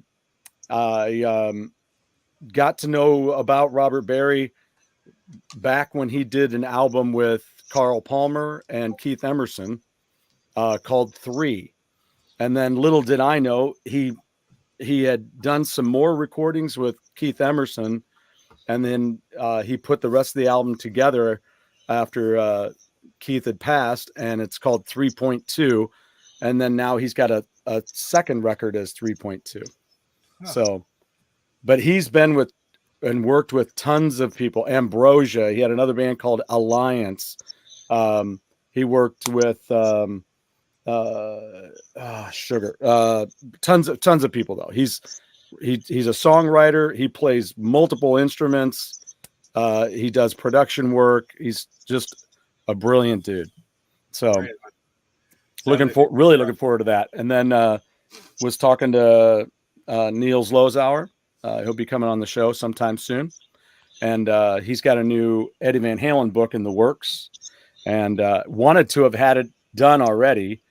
Speaker 1: got to know about Robert Barry back when he did an album with Carl Palmer and Keith Emerson called 3. And then little did I know, he had done some more recordings with Keith Emerson, and then he put the rest of the album together after Keith had passed, and it's called 3.2. And then now he's got a second record as 3.2.
Speaker 5: Huh.
Speaker 1: So, but he's been with and worked with tons of people. Ambrosia, he had another band called Alliance. He worked with Sugar. Tons of people though. He's a songwriter. He plays multiple instruments. He does production work. He's just a brilliant dude. So looking forward to that. And then was talking to Niels Lozauer. He'll be coming on the show sometime soon. And he's got a new Eddie Van Halen book in the works, and wanted to have had it done already,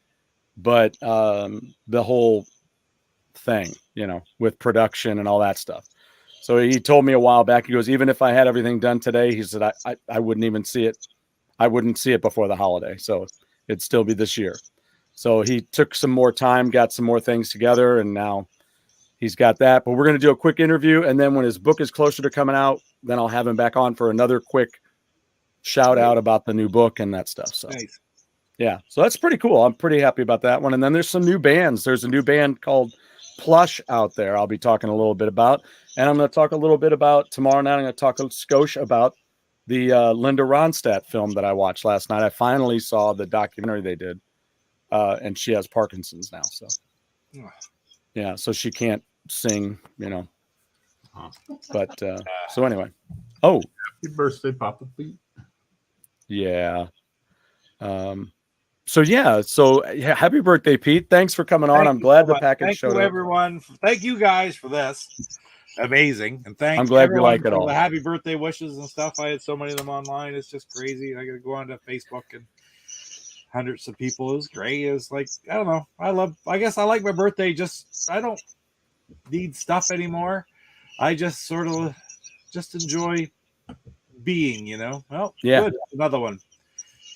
Speaker 1: but the whole thing, with production and all that stuff. So he told me a while back, he goes, even if I had everything done today, he said, I wouldn't even see it. I wouldn't see it before the holiday. So it'd still be this year. So he took some more time, got some more things together, and now he's got that. But we're going to do a quick interview. And then when his book is closer to coming out, then I'll have him back on for another quick shout out about the new book and that stuff. So
Speaker 5: Nice.
Speaker 1: yeah, so that's pretty cool. I'm pretty happy about that one. And then there's some new bands. There's a new band called Plush out there I'll be talking a little bit about. And I'm going to talk a little bit about tomorrow night. I'm going to talk a skosh about the Linda Ronstadt film that I watched last night. I finally saw the documentary they did. And she has Parkinson's now. So yeah, so she can't sing, but so anyway. Oh,
Speaker 2: Happy birthday, Papa Pete.
Speaker 1: yeah. So happy birthday, Pete. Thanks for coming on. I'm glad the package showed up.
Speaker 5: Thank you, everyone. Thank you guys for this. Amazing. And thanks.
Speaker 1: I'm glad you like it all.
Speaker 5: The happy birthday wishes and stuff. I had so many of them online. It's just crazy. I got to go onto Facebook and hundreds of people. It was great. It was like, I don't know. I guess I like my birthday. I don't need stuff anymore. I just sort of just enjoy being, well,
Speaker 1: yeah.
Speaker 5: Good. Another one.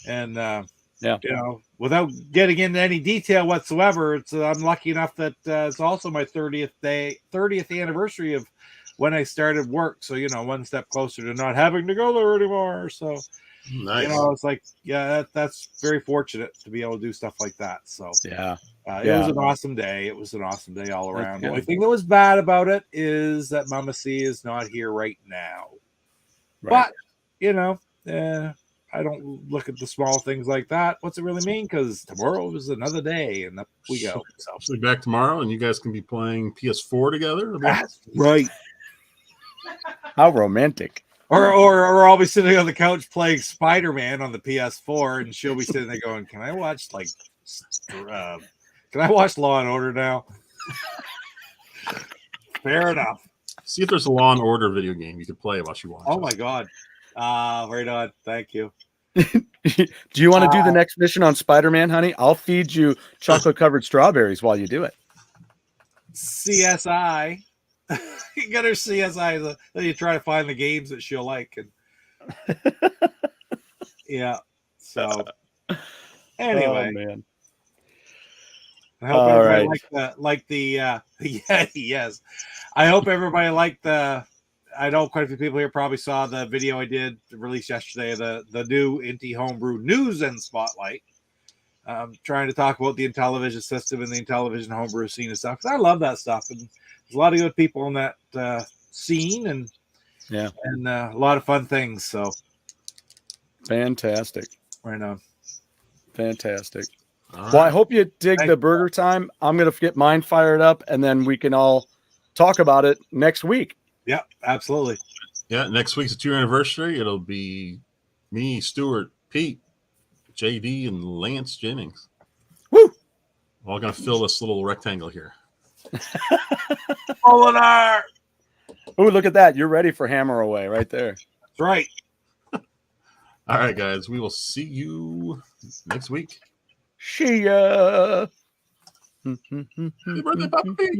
Speaker 5: And, without getting into any detail whatsoever, I'm lucky enough that it's also my 30th anniversary of when I started work. So, one step closer to not having to go there anymore. So,
Speaker 2: nice.
Speaker 5: It's like, that's very fortunate to be able to do stuff like that. So,
Speaker 1: yeah.
Speaker 5: It was an awesome day. It was an awesome day all around. The only thing that was bad about it is that Mama C is not here right now. Right. But, I don't look at the small things like that. What's it really mean? Because tomorrow is another day, and up we go.
Speaker 2: So we'll be back tomorrow, and you guys can be playing PS4 together.
Speaker 5: That's right.
Speaker 1: How romantic.
Speaker 5: Or I'll be sitting on the couch playing Spider-Man on the PS4, and she'll be sitting there going, "Can I watch Law and Order now?" Fair enough.
Speaker 2: See if there's a Law and Order video game you could play while she watches.
Speaker 5: Oh my God. Right on. Thank you.
Speaker 1: Do you want to do the next mission on Spider-Man, honey? I'll feed you chocolate-covered strawberries while you do it.
Speaker 5: CSI. You got her CSI. Then you try to find the games that she'll like. And yeah. So anyway.
Speaker 1: Oh, man.
Speaker 5: I hope everybody yes. I hope everybody liked I know quite a few people here probably saw the video I did released yesterday, the new Inti Homebrew News and Spotlight. Trying to talk about the Intellivision system and the Intellivision homebrew scene and stuff. Because I love that stuff. And there's a lot of good people in that scene and a lot of fun things. So
Speaker 1: fantastic.
Speaker 5: Right on.
Speaker 1: Fantastic. Well, I hope you dig the burger time. I'm going to get mine fired up, and then we can all talk about it next week.
Speaker 5: Yeah, absolutely.
Speaker 2: Yeah, next week's a 2-year anniversary. It'll be me, Stuart, Pete, JD, and Lance Jennings.
Speaker 1: Woo!
Speaker 2: We're all going to fill this little rectangle here.
Speaker 5: Olinar!
Speaker 1: Oh, look at that. You're ready for Hammer Away right there.
Speaker 5: That's right.
Speaker 2: All right, guys. We will see you next week.
Speaker 1: See ya.
Speaker 2: Happy birthday, Papa Pete.